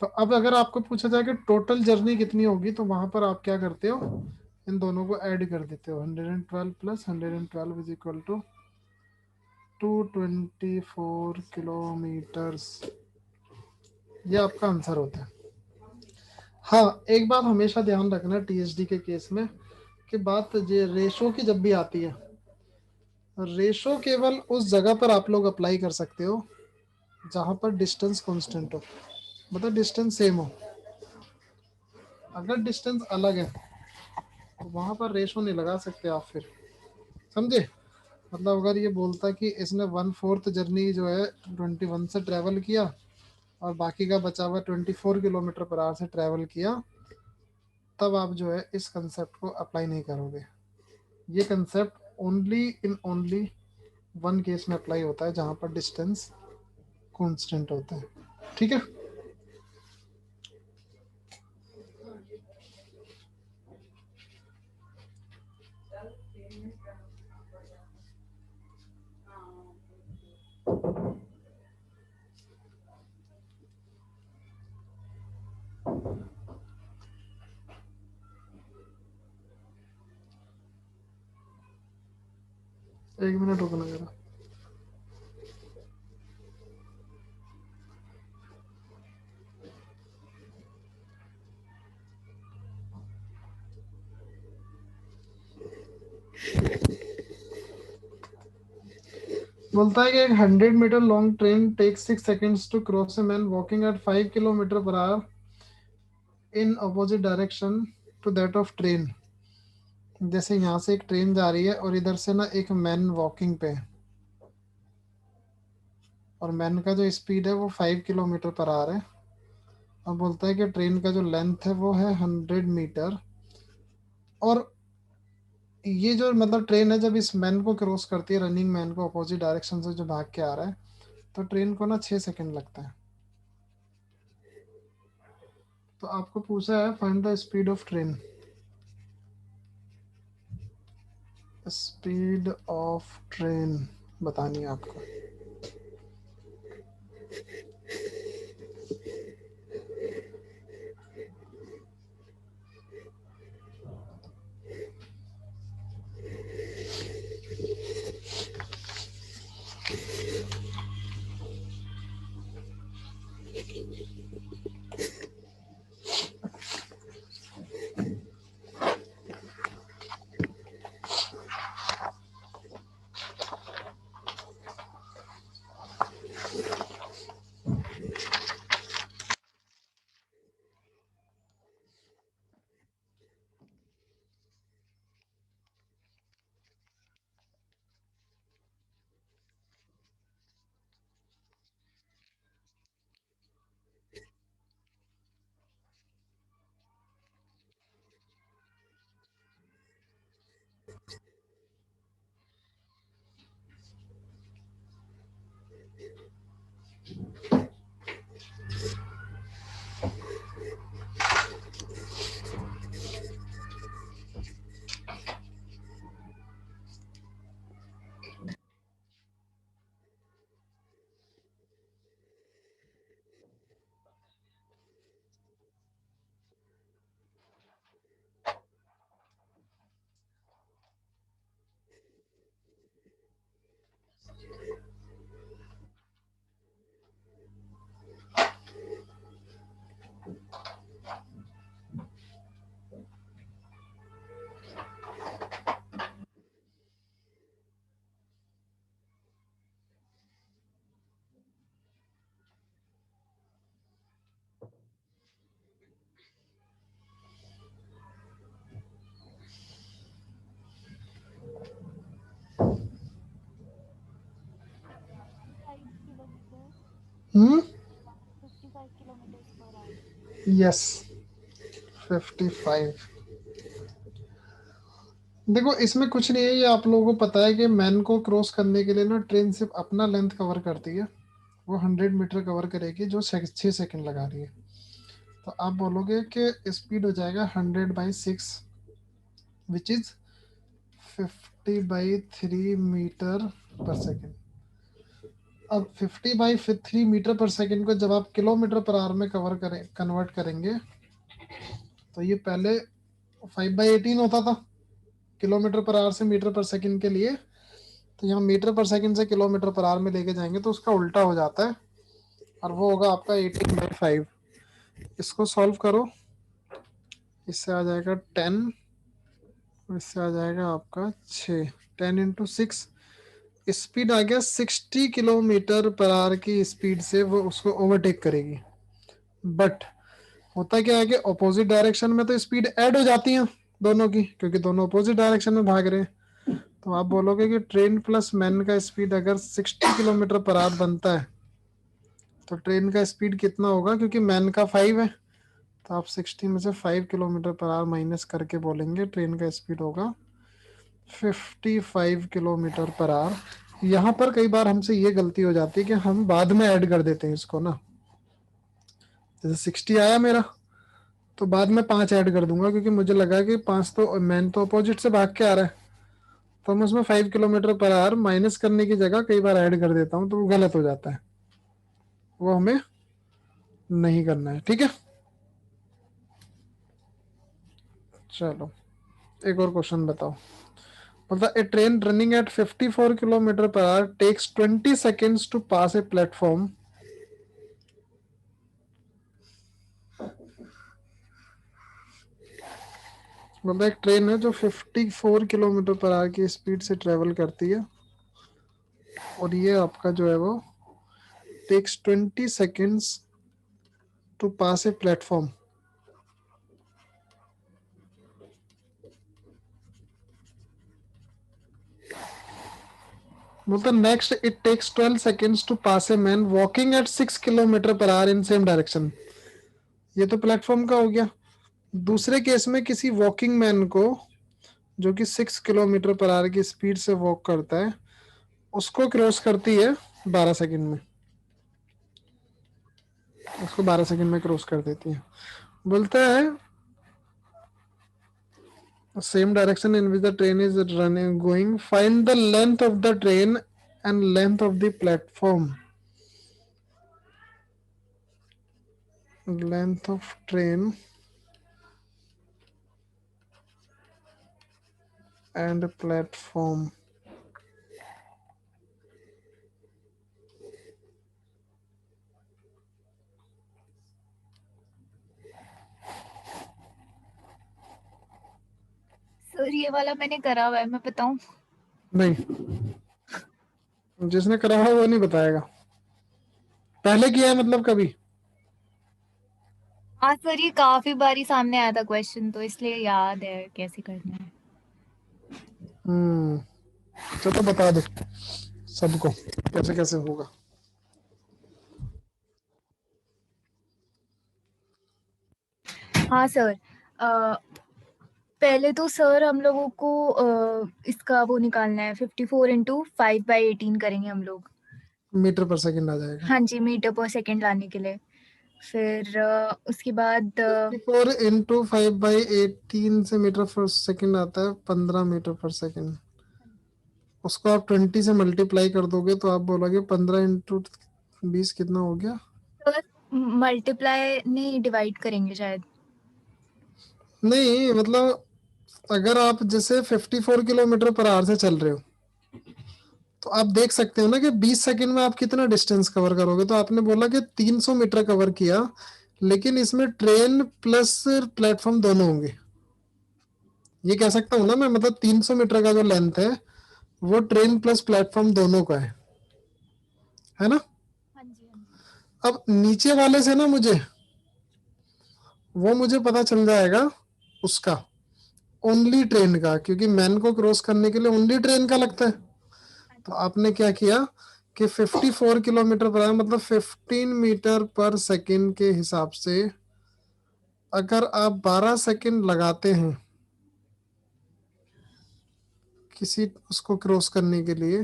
तो अब अगर आपको पूछा जाए कि टोटल जर्नी कितनी होगी, तो वहां पर आप क्या करते हो, इन दोनों को ऐड कर देते हो, 112 + 112 = 224 किलोमीटर्स। ये आपका आंसर होता है। हाँ, एक बात हमेशा ध्यान रखना टीएचडी के केस में, कि बात ये रेशो की जब भी आती है, रेशो केवल उस जगह पर आप लोग अप्लाई कर सकते हो जहां पर डिस्टेंस कांस्टेंट हो, मतलब डिस्टेंस सेम हो। अगर डिस्टेंस अलग है तो वहां पर रेशो नहीं लगा सकते आप, फिर समझे। मतलब अगर ये बोलता कि इसने 1/4 जर्नी जो है 21 से ट्रेवल किया और बाकी का बचा हुआ 24 किलोमीटर पर आवर से ट्रेवल किया, तब आप जो है इस कंसेप्ट को अप्लाई नहीं करोगे। ये कंसेप्ट ओनली वन केस में अप्लाई होता है, जहां पर डिस्टेंस कांस्टेंट होता है। ठीक है, एक मिनट रुकना जरा। बोलता है कि एक 100 metre long train takes 6 seconds to cross a man walking at 5 kilometre per hour in opposite direction to that of train. जैसे यहाँ से एक ट्रेन जा रही है और इधर से ना एक मैन वॉकिंग पे है, और मैन का जो स्पीड है वो 5 किलोमीटर पर आवर है, और बोलता है कि ट्रेन का जो लेंथ है वो है 100 मीटर। और ये जो मतलब ट्रेन है जब इस मैन को क्रॉस करती है, रनिंग मैन को अपोजिट डायरेक्शन से जो भाग के आ रहा है, तो ट्रेन को ना 6 सेकंड लगता है। तो आपको पूछा है find the speed of train, speed of train बतानी है आपको। यस 55। देखो इसमें कुछ नहीं है, ये आप लोगों को पता है कि मैन को क्रॉस करने के लिए ना ट्रेन सिर्फ अपना लेंथ कवर करती है, वो 100 मीटर कवर करेगी जो 6 सेकंड लगा रही है। तो आप बोलोगे कि स्पीड हो जाएगा 100/6 विच इज 50/3 मीटर पर सेकेंड। अब 50/3 मीटर पर सेकेंड को जब आप किलोमीटर पर आवर में कन्वर्ट करेंगे तो ये पहले 5/18 होता था किलोमीटर पर आवर से मीटर पर सेकेंड के लिए, तो यहाँ मीटर पर सेकेंड से किलोमीटर पर आवर में लेके जाएंगे तो उसका उल्टा हो जाता है और वो होगा आपका 18/5। इसको सॉल्व करो, इससे आ जाएगा 10, इससे आ जाएगा आपका 6। 10 × 6 स्पीड आ गया 60 किलोमीटर पर आवर की स्पीड से वो उसको ओवरटेक करेगी। बट होता क्या है कि अपोजिट डायरेक्शन में तो स्पीड ऐड हो जाती है दोनों की, क्योंकि दोनों अपोजिट डायरेक्शन में भाग रहे हैं। तो आप बोलोगे कि ट्रेन प्लस मैन का स्पीड अगर 60 किलोमीटर पर आवर बनता है तो ट्रेन का स्पीड कितना होगा, क्योंकि मैन का 5 है तो आप 60 में से 5 किलोमीटर पर आवर माइनस करके बोलेंगे ट्रेन का स्पीड होगा 55 किलोमीटर पर आवर। यहाँ पर कई बार हमसे ये गलती हो जाती है कि हम बाद में ऐड कर देते हैं इसको ना, जैसे 60 आया मेरा तो बाद में 5 ऐड कर दूंगा क्योंकि मुझे लगा कि 5 तो मैन तो अपोजिट से भाग के आ रहा है, तो मैं उसमें 5 किलोमीटर पर आवर माइनस करने की जगह कई बार ऐड कर देता हूँ तो वो गलत हो जाता है, वो हमें नहीं करना है। ठीक है, चलो एक और क्वेश्चन बताओ। मतलब a train running at 54 kilometre per hour takes 20 seconds to pass a platform. मतलब एक ट्रेन है जो 54 किलोमीटर पर आवर की स्पीड से ट्रेवल करती है और ये आपका जो है वो takes 20 seconds to pass a platform. मतलब next it takes 12 seconds to pass a man walking at 6 kilometre per hour in same direction. ये तो प्लेटफॉर्म का हो गया। दूसरे केस में किसी वॉकिंग मैन को जो कि 6 किलोमीटर पर आवर की स्पीड से वॉक करता है उसको क्रॉस करती है 12 सेकंड में, उसको 12 सेकंड में क्रॉस कर देती है। बोलता है same direction in which the train is running going, find the length of the train and length of the platform. Length of train and platform. Sir ये वाला मैंने करा हुआ है, मैं बताऊं? नहीं, जिसने करा हुआ वो नहीं बताएगा। पहले किया है मतलब कभी? हाँ सर, ये काफी बारी सामने आया था क्वेश्चन, तो इसलिए याद है कैसे करना है। चलो बता दो सबको कैसे कैसे होगा। हाँ सर, पहले तो सर हम लोगों को इसका वो निकालना है, 54 × 5/18 करेंगे हम लोग। मीटर पर सेकंड आ जाएगा। हाँ जी, मीटर पर सेकंड लाने के लिए। फिर उसके बाद 54 × 5/18 से मीटर पर सेकंड आता है 15 मीटर पर सेकंड। उसको आप 20 से मल्टीप्लाई कर दोगे तो आप बोलोगे 15 × 20 कितना हो गया? मल्टीप्लाई नहीं, डिवाइड करेंगे शायद। नहीं मतलब अगर आप जैसे 54 किलोमीटर पर आवर से चल रहे हो तो आप देख सकते हो ना कि 20 सेकंड में आप कितना डिस्टेंस कवर करोगे। तो आपने बोला कि 300 मीटर कवर किया, लेकिन इसमें ट्रेन प्लस प्लेटफॉर्म दोनों होंगे। ये कह सकता हूँ ना मैं, मतलब 300 मीटर का जो लेंथ है वो ट्रेन प्लस प्लेटफॉर्म दोनों का है ना? हाँ जी, हाँ जी। अब नीचे वाले से ना मुझे पता चल जाएगा उसका ओनली ट्रेन का, क्योंकि मैन को क्रॉस करने के लिए ओनली ट्रेन का लगता है। तो आपने क्या किया कि 54 किलोमीटर पर आवर मतलब 15 मीटर पर सेकंड के हिसाब से अगर आप 12 सेकंड लगाते हैं किसी उसको क्रॉस करने के लिए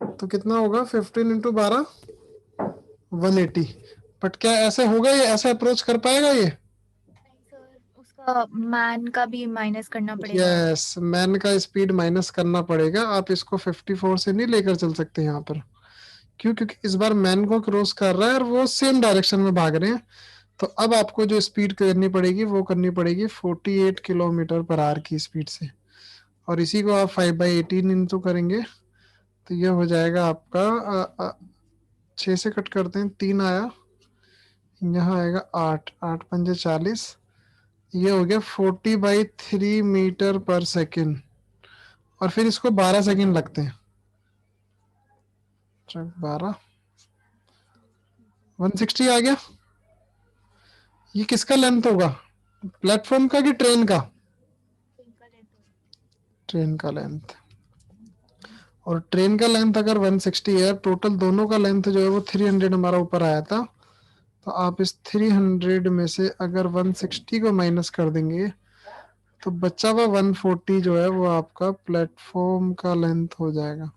तो कितना होगा 15 इंटू 12 180। बट क्या ऐसे होगा, ये ऐसे अप्रोच कर पाएगा ये? सर उसका मैन का भी माइनस करना पड़ेगा। यस, मैन का स्पीड माइनस करना पड़ेगा। आप इसको 54 से नहीं लेकर चल सकते यहाँ पर। क्यों? क्योंकि इस बार मैन को क्रॉस कर रहा है और वो सेम डायरेक्शन में भाग रहे हैं। तो अब आपको जो स्पीड करनी पड़ेगी वो करनी पड़ेगी 48 किलोमीटर पर आवर की स्पीड से। और इसी को आप 5/18 इंटू करेंगे तो ये हो जाएगा आपका 6 से कट करते हैं 3 आया, यहाँ आएगा 8, 8 पंजे 40, ये हो गया 40/3 मीटर पर सेकेंड। और फिर इसको 12 सेकेंड लगते हैं। 12 160 आ गया। ये किसका लेंथ होगा, प्लेटफॉर्म का कि ट्रेन का? ट्रेन का लेंथ। और ट्रेन का लेंथ अगर 160 है, टोटल दोनों का लेंथ जो है वो 300 हमारा ऊपर आया था। तो आप इस 300 में से अगर 160 को माइनस कर देंगे तो बचा हुआ 140 जो है वो आपका प्लेटफॉर्म का लेंथ हो जाएगा।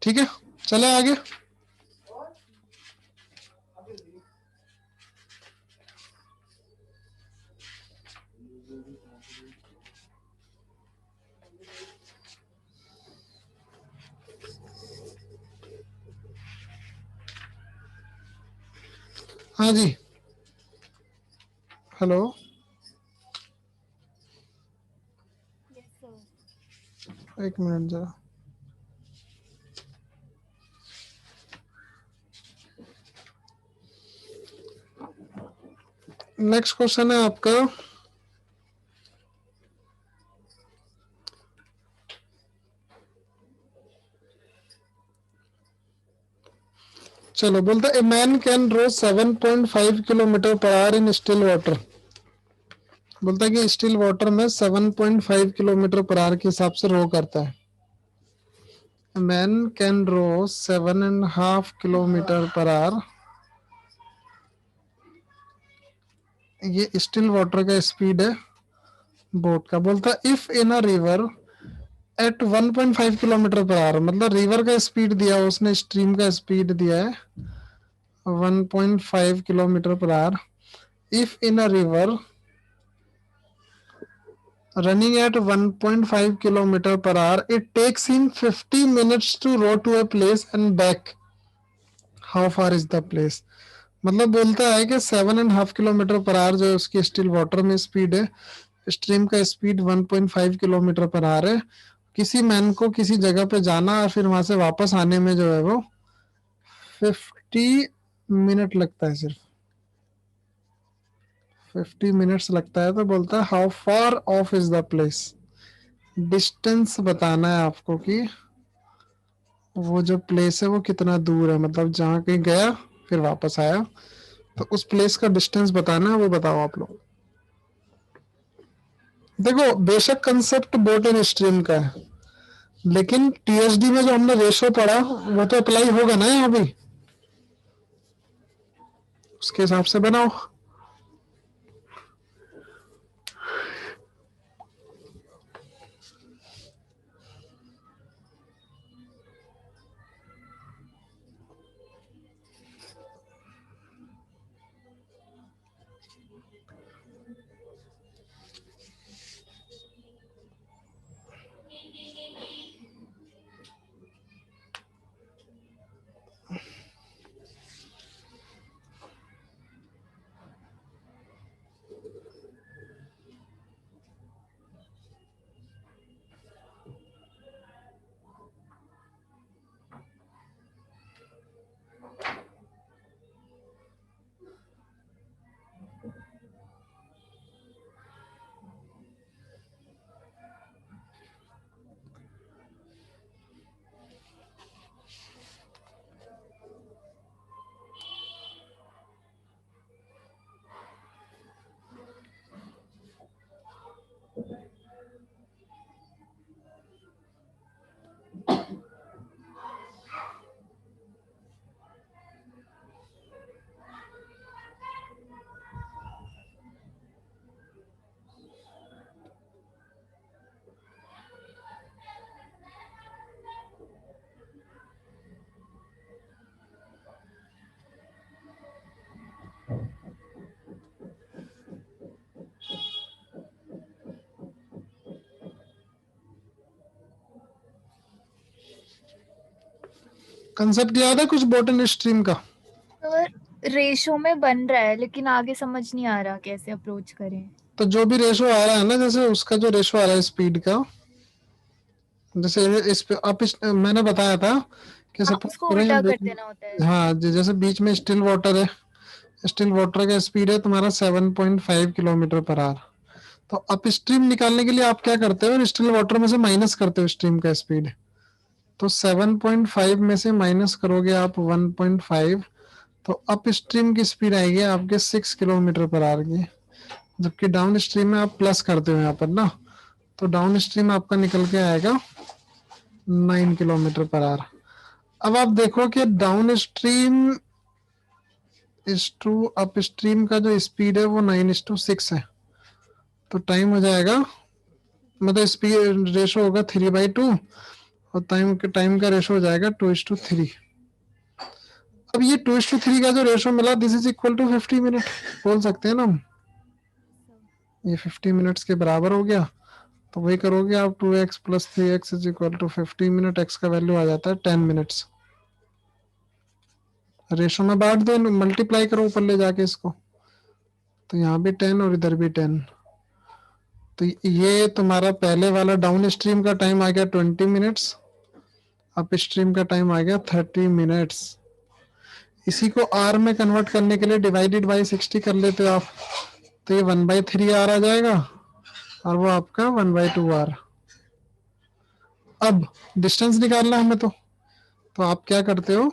ठीक है, चले आगे। हाँ जी, हेलो। एक मिनट जरा। नेक्स्ट क्वेश्चन है आपका, चलो बोलता है a man can row 7.5 kilometre per hour in still water. बोलता है कि स्टिल वाटर में 7.5 किलोमीटर पर आवर के हिसाब से रो करता है। Man can row 7.5 kilometre per hour, ये स्टिल वाटर का स्पीड है बोट का। बोलता है if in a river at 1.5 kilometre per hour, मतलब रिवर का स्पीड दिया उसने, स्ट्रीम का स्पीड दिया है 1.5 kilometre per our. If in a river running at 1.5 kilometer per hour, it takes him 50 minutes to row to a place and back. How far is the place? मतलब बोलता है कि 7.5 kilometre per our जो है उसकी still water में speed है, stream का स्पीड 1.5 किलोमीटर पर आवर है। किसी मैन को किसी जगह पे जाना और फिर वहां से वापस आने में जो है वो 50 मिनट लगता है, सिर्फ 50 मिनट्स लगता है। तो बोलता है how far of is the place, distance बताना है आपको कि वो जो प्लेस है वो कितना दूर है, मतलब जहाँ कहीं गया फिर वापस आया तो उस प्लेस का डिस्टेंस बताना है, वो बताओ आप लोग। देखो बेशक कंसेप्ट बोट एंड स्ट्रीम का है, लेकिन टीएसडी में जो हमने रेशो पढ़ा वो तो अप्लाई होगा ना यहाँ भी, उसके हिसाब से बनाओ। कंसेप्ट याद है कुछ बॉटन स्ट्रीम का? सर रेशो में बन रहा है लेकिन आगे समझ नहीं आ रहा कैसे अप्रोच करें। तो जो भी रेशो आ रहा है ना, जैसे उसका जो रेशो आ रहा है स्पीड का, जैसे इस पे मैंने बताया था कि हाँ, सपोज उसको उल्टा कर करें, देना होता है। हाँ जैसे बीच में स्टिल वाटर है, स्टिल वाटर का स्पीड है तुम्हारा 7.5 किलोमीटर पर आवर। तो अप स्ट्रीम निकालने के लिए आप क्या करते हो, स्टिल वाटर में से माइनस करते हो स्ट्रीम का स्पीड। तो 7.5 में से माइनस करोगे आप 1.5, तो अप स्ट्रीम की स्पीड आएगी आपके 6 किलोमीटर पर आवर की, जबकि डाउन स्ट्रीम में आप प्लस करते हो यहाँ पर ना, तो डाउन स्ट्रीम आपका निकल के आएगा 9 किलोमीटर पर आवर। अब आप देखो कि डाउन स्ट्रीम इस टू अप स्ट्रीम का जो स्पीड है वो 9:6 है, तो टाइम हो जाएगा, मतलब स्पीड रेशो होगा 3/2 और टाइम का रेशो हो जाएगा 2:3। अब ये 2:3 का जो रेशो मिला, this is equal to 50 minute बोल सकते हैं ना हम, ये 50 मिनट्स के बराबर हो गया। तो वही करोगे आप, 2x + 3x is equal to 50 minute, x का वैल्यू आ जाता है 10 मिनट्स। रेशो में बांट दो, मल्टीप्लाई करो ऊपर ले जाके इसको, तो यहाँ भी 10 और इधर भी 10। तो ये तुम्हारा पहले वाला डाउन स्ट्रीम का टाइम आ गया 20 मिनट्स, अप स्ट्रीम का टाइम आ गया 30 मिनट्स। इसी को आर में कन्वर्ट करने के लिए डिवाइडेड बाय 60 कर लेते हो आप, तो ये 1/3 आर आ जाएगा और वो आपका 1/2 आर। अब डिस्टेंस निकालना हमें, तो आप क्या करते हो,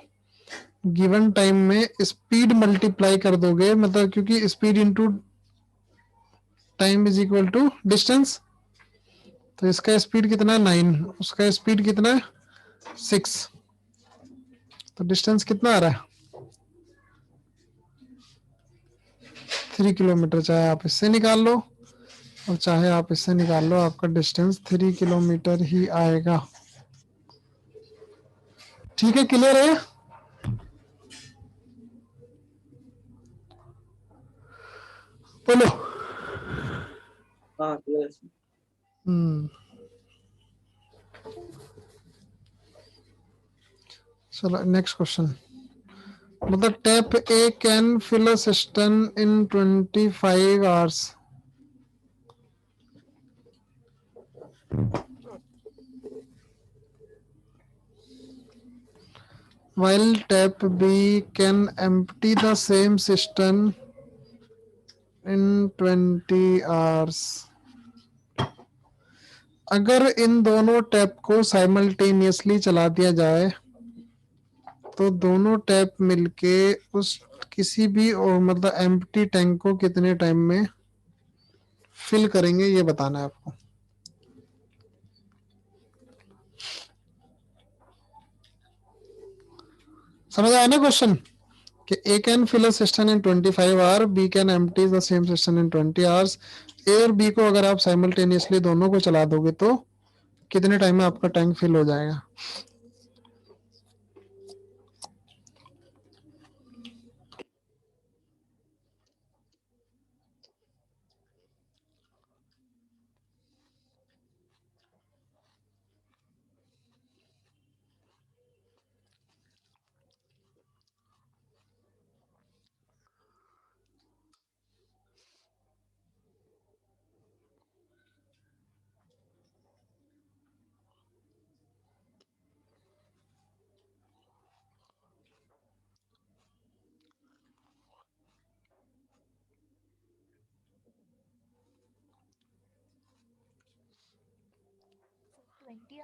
गिवन टाइम में स्पीड मल्टीप्लाई कर दोगे, मतलब क्योंकि speed into time is equal to distance, तो इसका स्पीड कितना है 9, उसका स्पीड कितना है 6, तो डिस्टेंस कितना आ रहा है 3 किलोमीटर। चाहे आप इससे निकाल लो और चाहे आप इससे निकाल लो, आपका डिस्टेंस 3 किलोमीटर ही आएगा। ठीक है, क्लियर है? बोलो। हाँ clear है। चलो नेक्स्ट क्वेश्चन। मतलब tap A can fill a system in 25 hours. while tap B can empty the same cistern in 20 hours। अगर इन दोनों टैप को साइमल्टेनियसली चला दिया जाए तो दोनों टैप मिलके उस किसी भी और मतलब एम्प्टी टैंक को कितने टाइम में फिल करेंगे, ये बताना है आपको। समझ आया ना क्वेश्चन, कि A can fill a cistern in 25 hours, B can empty the same cistern in 20 hours। A और B को अगर आप साइमल्टेनियसली दोनों को चला दोगे तो कितने टाइम में आपका टैंक फिल हो जाएगा।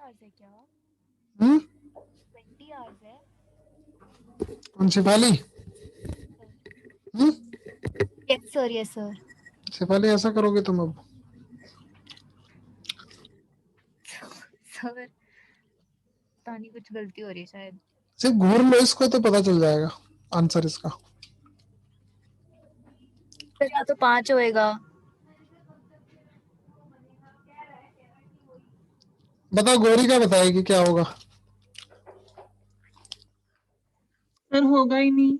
है क्या? हम्म, 20 आवर्स है? कौन सी वाली? Yes sir, yes sir. Sipali ऐसा करोगे तुम अब? सर पता नहीं कुछ गलती हो रही है शायद। सिर्फ घूर लो इसको तो पता चल जाएगा आंसर इसका। सर या तो 5 होएगा। बताओ, गौरी क्या बताएगी क्या होगा? सर होगा ही नहीं।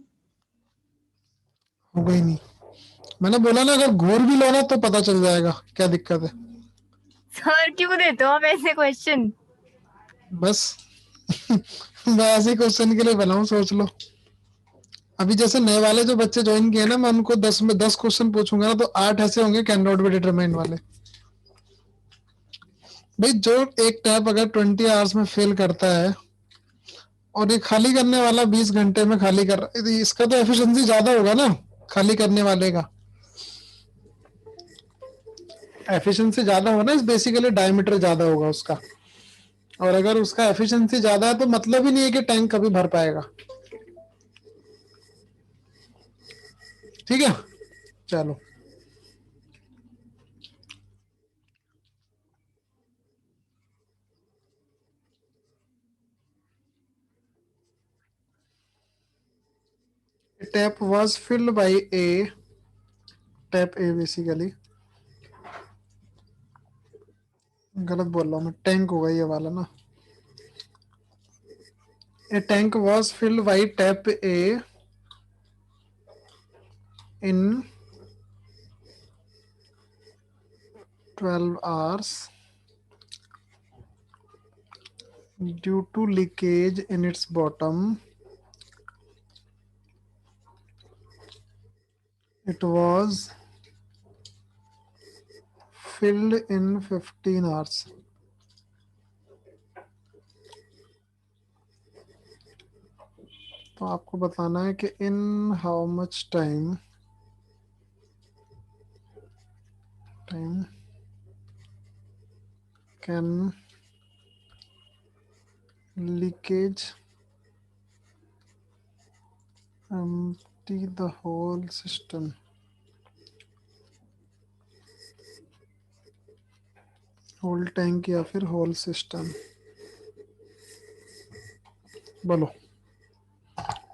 होगा ही नहीं। मैंने बोला ना, अगर घूर भी लो ना तो पता चल जाएगा, क्या दिक्कत है? सर क्यों देते हो आप ऐसे क्वेश्चन? बस मैं ऐसे क्वेश्चन के लिए बनाऊं, सोच लो। अभी जैसे नए वाले जो बच्चे ज्वाइन किए ना, मैं उनको 10 में 10 क्वेश्चन पूछूंगा ना, तो 8 ऐसे होंगे कैन नॉट बी डिटरमाइंड वाले। भाई जो एक टैप अगर 20 आवर्स में फिल करता है और ये खाली करने वाला 20 घंटे में खाली कर रहा है, तो इसका तो एफिशिएंसी ज्यादा होगा ना, खाली करने वाले का एफिशिएंसी ज्यादा होना, इस बेसिकली डायमीटर ज्यादा होगा उसका। और अगर उसका एफिशिएंसी ज्यादा है तो मतलब ही नहीं है कि टैंक कभी भर पाएगा। ठीक है, चलो। Tap was filled by A, tap A basically, गलत बोल रहा हूँ मैं, टैंक होगा ये वाला ना। A tank was filled by tap A in 12 hours due to leakage in its bottom. It was filled in 15 hours. तो आपको बताना है कि in how much time can leakage empty the whole system. Whole tank या फिर whole system, बोलो।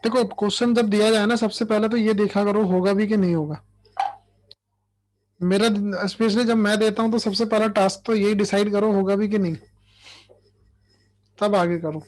देखो question जब दिया जाए ना, सबसे पहले तो ये देखा करो होगा भी कि नहीं होगा। मेरा स्पेशली जब मैं देता हूं तो सबसे पहला टास्क तो यही डिसाइड करो होगा भी कि नहीं, तब आगे करो।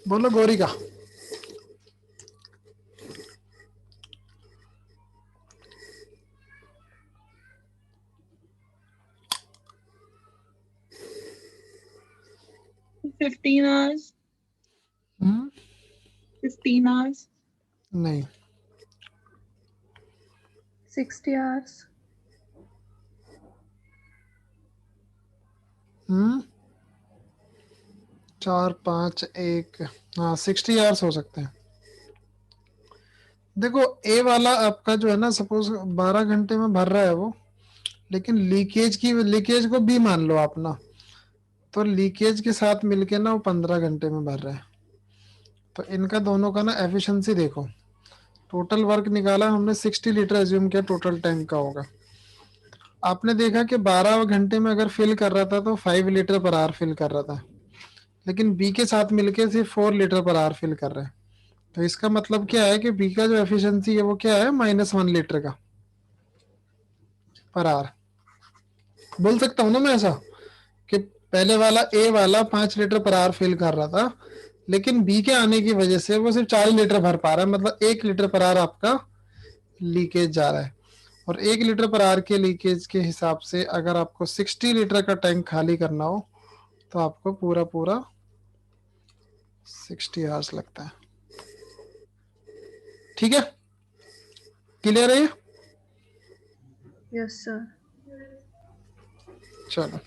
बोलो गौरी का। Fifteen hours. 15 hours. नहीं, 60 hours. चार पाँच एक, हाँ 60 आवर्स हो सकते हैं। देखो ए वाला आपका जो है ना, सपोज 12 घंटे में भर रहा है वो, लेकिन लीकेज को भी मान लो आप ना, तो लीकेज के साथ मिलके ना वो 15 घंटे में भर रहा है। तो इनका दोनों का ना एफिशिएंसी देखो, टोटल वर्क निकाला हमने 60 लीटर एज्यूम किया टोटल टैंक का होगा। आपने देखा कि 12 घंटे में अगर फिल कर रहा था तो 5 लीटर पर आवर फिल कर रहा था, लेकिन बी के साथ मिलके सिर्फ 4 लीटर पर आवर फिल कर रहा है। तो इसका मतलब क्या है कि बी का जो एफिशिएंसी है वो क्या है, -1 लीटर का पर आवर। बोल सकता हूँ ना मैं ऐसा कि पहले वाला ए वाला 5 लीटर पर आवर फिल कर रहा था, लेकिन बी के आने की वजह से वो सिर्फ 40 लीटर भर पा रहा है, मतलब 1 लीटर पर आवर आपका लीकेज जा रहा है। और 1 लीटर पर आवर के लीकेज के हिसाब से अगर आपको 60 लीटर का टैंक खाली करना हो तो आपको पूरा पूरा 60 आवर्स लगता है। ठीक है, क्लियर है ये? Yes sir. चलो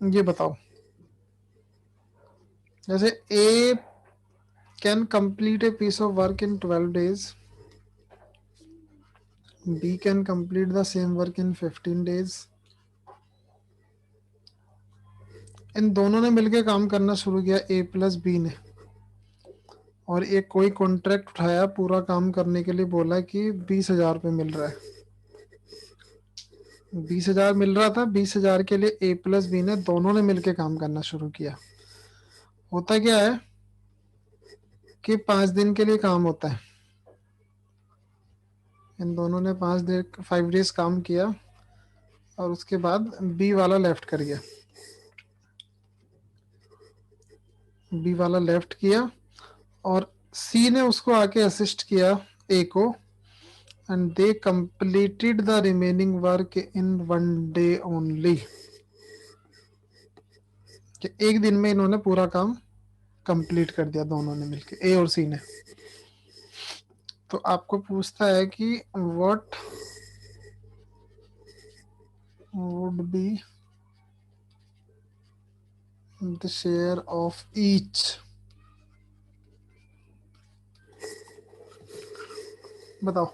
ये बताओ, जैसे A can complete a piece of work in 12 days, B can complete the same work in 15 days। इन दोनों ने मिलकर काम करना शुरू किया, ए प्लस बी ने, और एक कोई कॉन्ट्रैक्ट उठाया, पूरा काम करने के लिए बोला कि 20,000 रुपये मिल रहा है। 20,000 मिल रहा था, 20,000 के लिए ए प्लस बी ने दोनों ने मिलकर काम करना शुरू किया। होता क्या है कि 5 दिन के लिए काम होता है। इन दोनों ने 5 डेज काम किया और उसके बाद बी वाला लेफ्ट कर गया, बी वाला लेफ्ट किया और सी ने उसको आके असिस्ट किया ए को, and they completed the remaining work in 1 day only. एक दिन में इन्होंने पूरा काम कंप्लीट कर दिया दोनों ने मिलके, ए और सी ने। तो आपको पूछता है कि what would be the share of each. बताओ।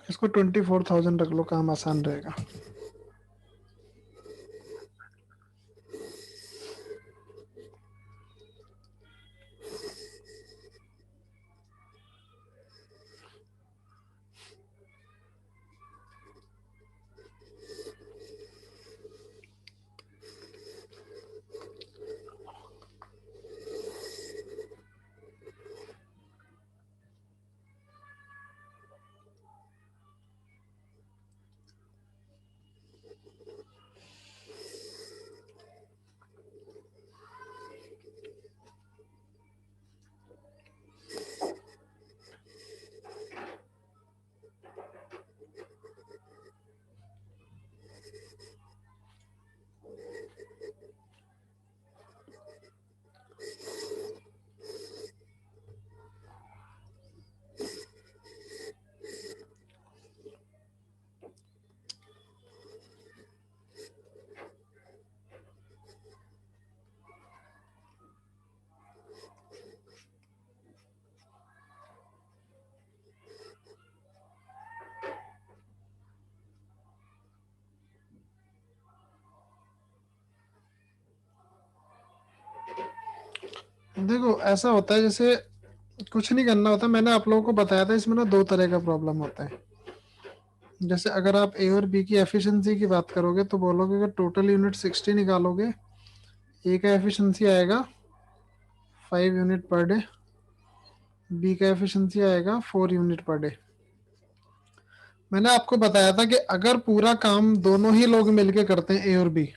इसको 24,000 रख लो, काम आसान रहेगा। देखो ऐसा होता है, जैसे कुछ नहीं करना होता। मैंने आप लोगों को बताया था इसमें ना 2 तरह का प्रॉब्लम होता है। जैसे अगर आप ए और बी की एफिशिएंसी की बात करोगे तो बोलोगे अगर टोटल यूनिट 60 निकालोगे, ए का एफिशिएंसी आएगा 5 यूनिट पर डे, बी का एफिशिएंसी आएगा 4 यूनिट पर डे। मैंने आपको बताया था कि अगर पूरा काम दोनों ही लोग मिलके करते हैं, ए और बी,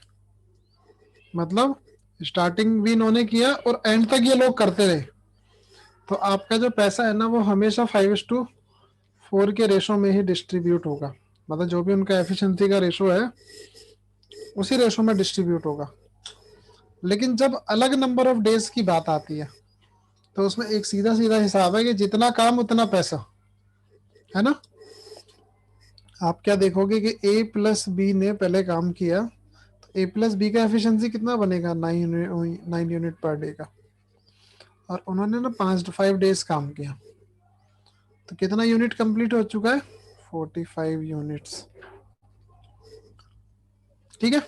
मतलब स्टार्टिंग भी इन्होंने किया और एंड तक ये लोग करते रहे, तो आपका जो पैसा है ना वो हमेशा 5:4 के रेशो में ही डिस्ट्रीब्यूट होगा। मतलब जो भी उनका एफिशिएंसी का रेशो है उसी रेशो में डिस्ट्रीब्यूट होगा। लेकिन जब अलग नंबर ऑफ डेज की बात आती है तो उसमें एक सीधा सीधा हिसाब है कि जितना काम उतना पैसा, है ना। आप क्या देखोगे कि ए प्लस बी ने पहले काम किया तो ए प्लस बी का एफिशिएंसी कितना बनेगा 9 यूनिट पर डे का, और उन्होंने ना 5 डेज काम किया, तो कितना यूनिट कंप्लीट हो चुका है 45 यूनिट्स। ठीक है,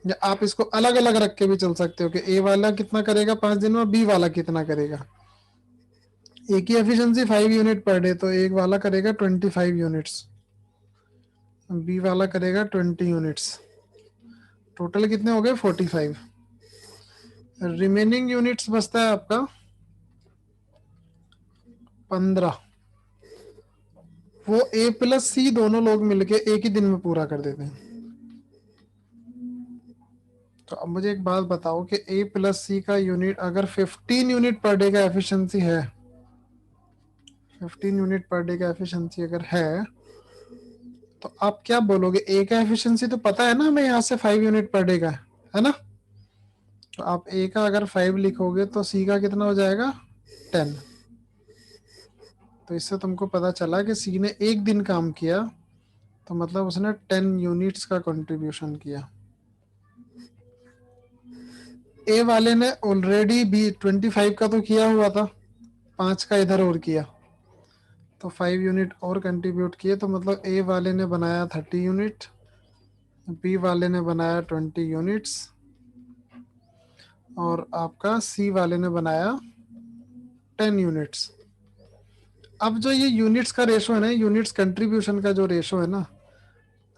या आप इसको अलग अलग रख के भी चल सकते हो कि ए वाला कितना करेगा 5 दिन में, बी वाला कितना करेगा। ए की एफिशिएंसी 5 यूनिट पर डे, तो एक वाला करेगा 25 यूनिट्स, बी वाला करेगा 20 यूनिट्स, टोटल कितने हो गए 45। रिमेनिंग यूनिट्स बचता है आपका 15, वो ए प्लस सी दोनों लोग मिलके एक ही दिन में पूरा कर देते हैं। तो अब मुझे एक बात बताओ कि ए प्लस सी का यूनिट अगर 15 यूनिट पर डे का एफिशिएंसी है, 15 यूनिट पर डे का एफिशिएंसी अगर है, तो आप क्या बोलोगे, ए का एफिशिएंसी तो पता है ना हमें यहाँ से 5 यूनिट पर डे का है ना, तो आप ए का अगर 5 लिखोगे तो सी का कितना हो जाएगा 10। तो इससे तुमको पता चला कि सी ने एक दिन काम किया, तो मतलब उसने 10 यूनिट्स का कंट्रीब्यूशन किया। ए वाले ने ऑलरेडी बी 25 का तो किया हुआ था, 5 का इधर और किया, तो 5 यूनिट और कंट्रीब्यूट किए, तो मतलब ए वाले ने बनाया 30 यूनिट, बी वाले ने बनाया 20 यूनिट्स, और आपका सी वाले ने बनाया 10 यूनिट्स। अब जो ये यूनिट्स का रेशो है ना, यूनिट्स कंट्रीब्यूशन का जो रेशो है ना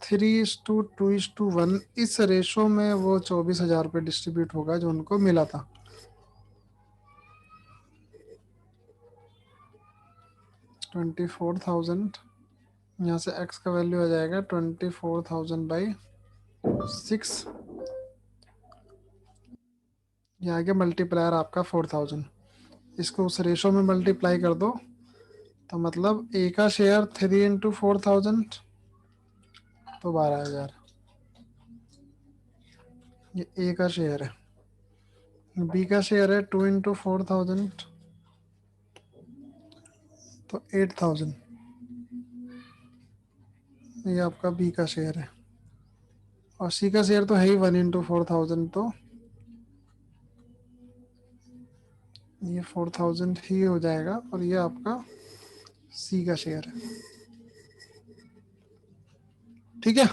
3:2:1, इस रेशो में वो 24,000 रुपये डिस्ट्रीब्यूट होगा जो उनको मिला था। $24,000, यहाँ से x का वैल्यू आ जाएगा 24,000/6, ये आ गया मल्टीप्लायर आपका 4,000। इसको उस रेशो में मल्टीप्लाई कर दो, तो मतलब ए का शेयर 3 × 4,000 तो 12,000, ये ए का शेयर है। बी का शेयर है 2 × 4,000 तो 8,000, ये आपका बी का शेयर है, और सी का शेयर तो है ही 1 × 4,000, तो ये 4,000 ही हो जाएगा, और ये आपका सी का शेयर है। ठीक है,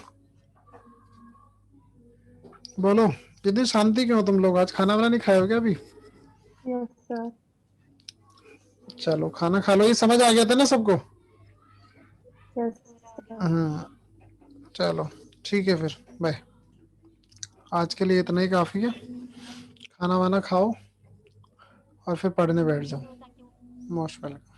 बोलो जितनी शांति क्यों हो तुम लोग, आज खाना वाना नहीं खाए हो क्या अभी? Yes, sir. चलो खाना खा लो, ये समझ आ गया था ना सबको? Yes, sir. हाँ चलो ठीक है, फिर बाय, आज के लिए इतना ही काफ़ी है। खाना वाना खाओ और फिर पढ़ने बैठ जाओ। Most welcome.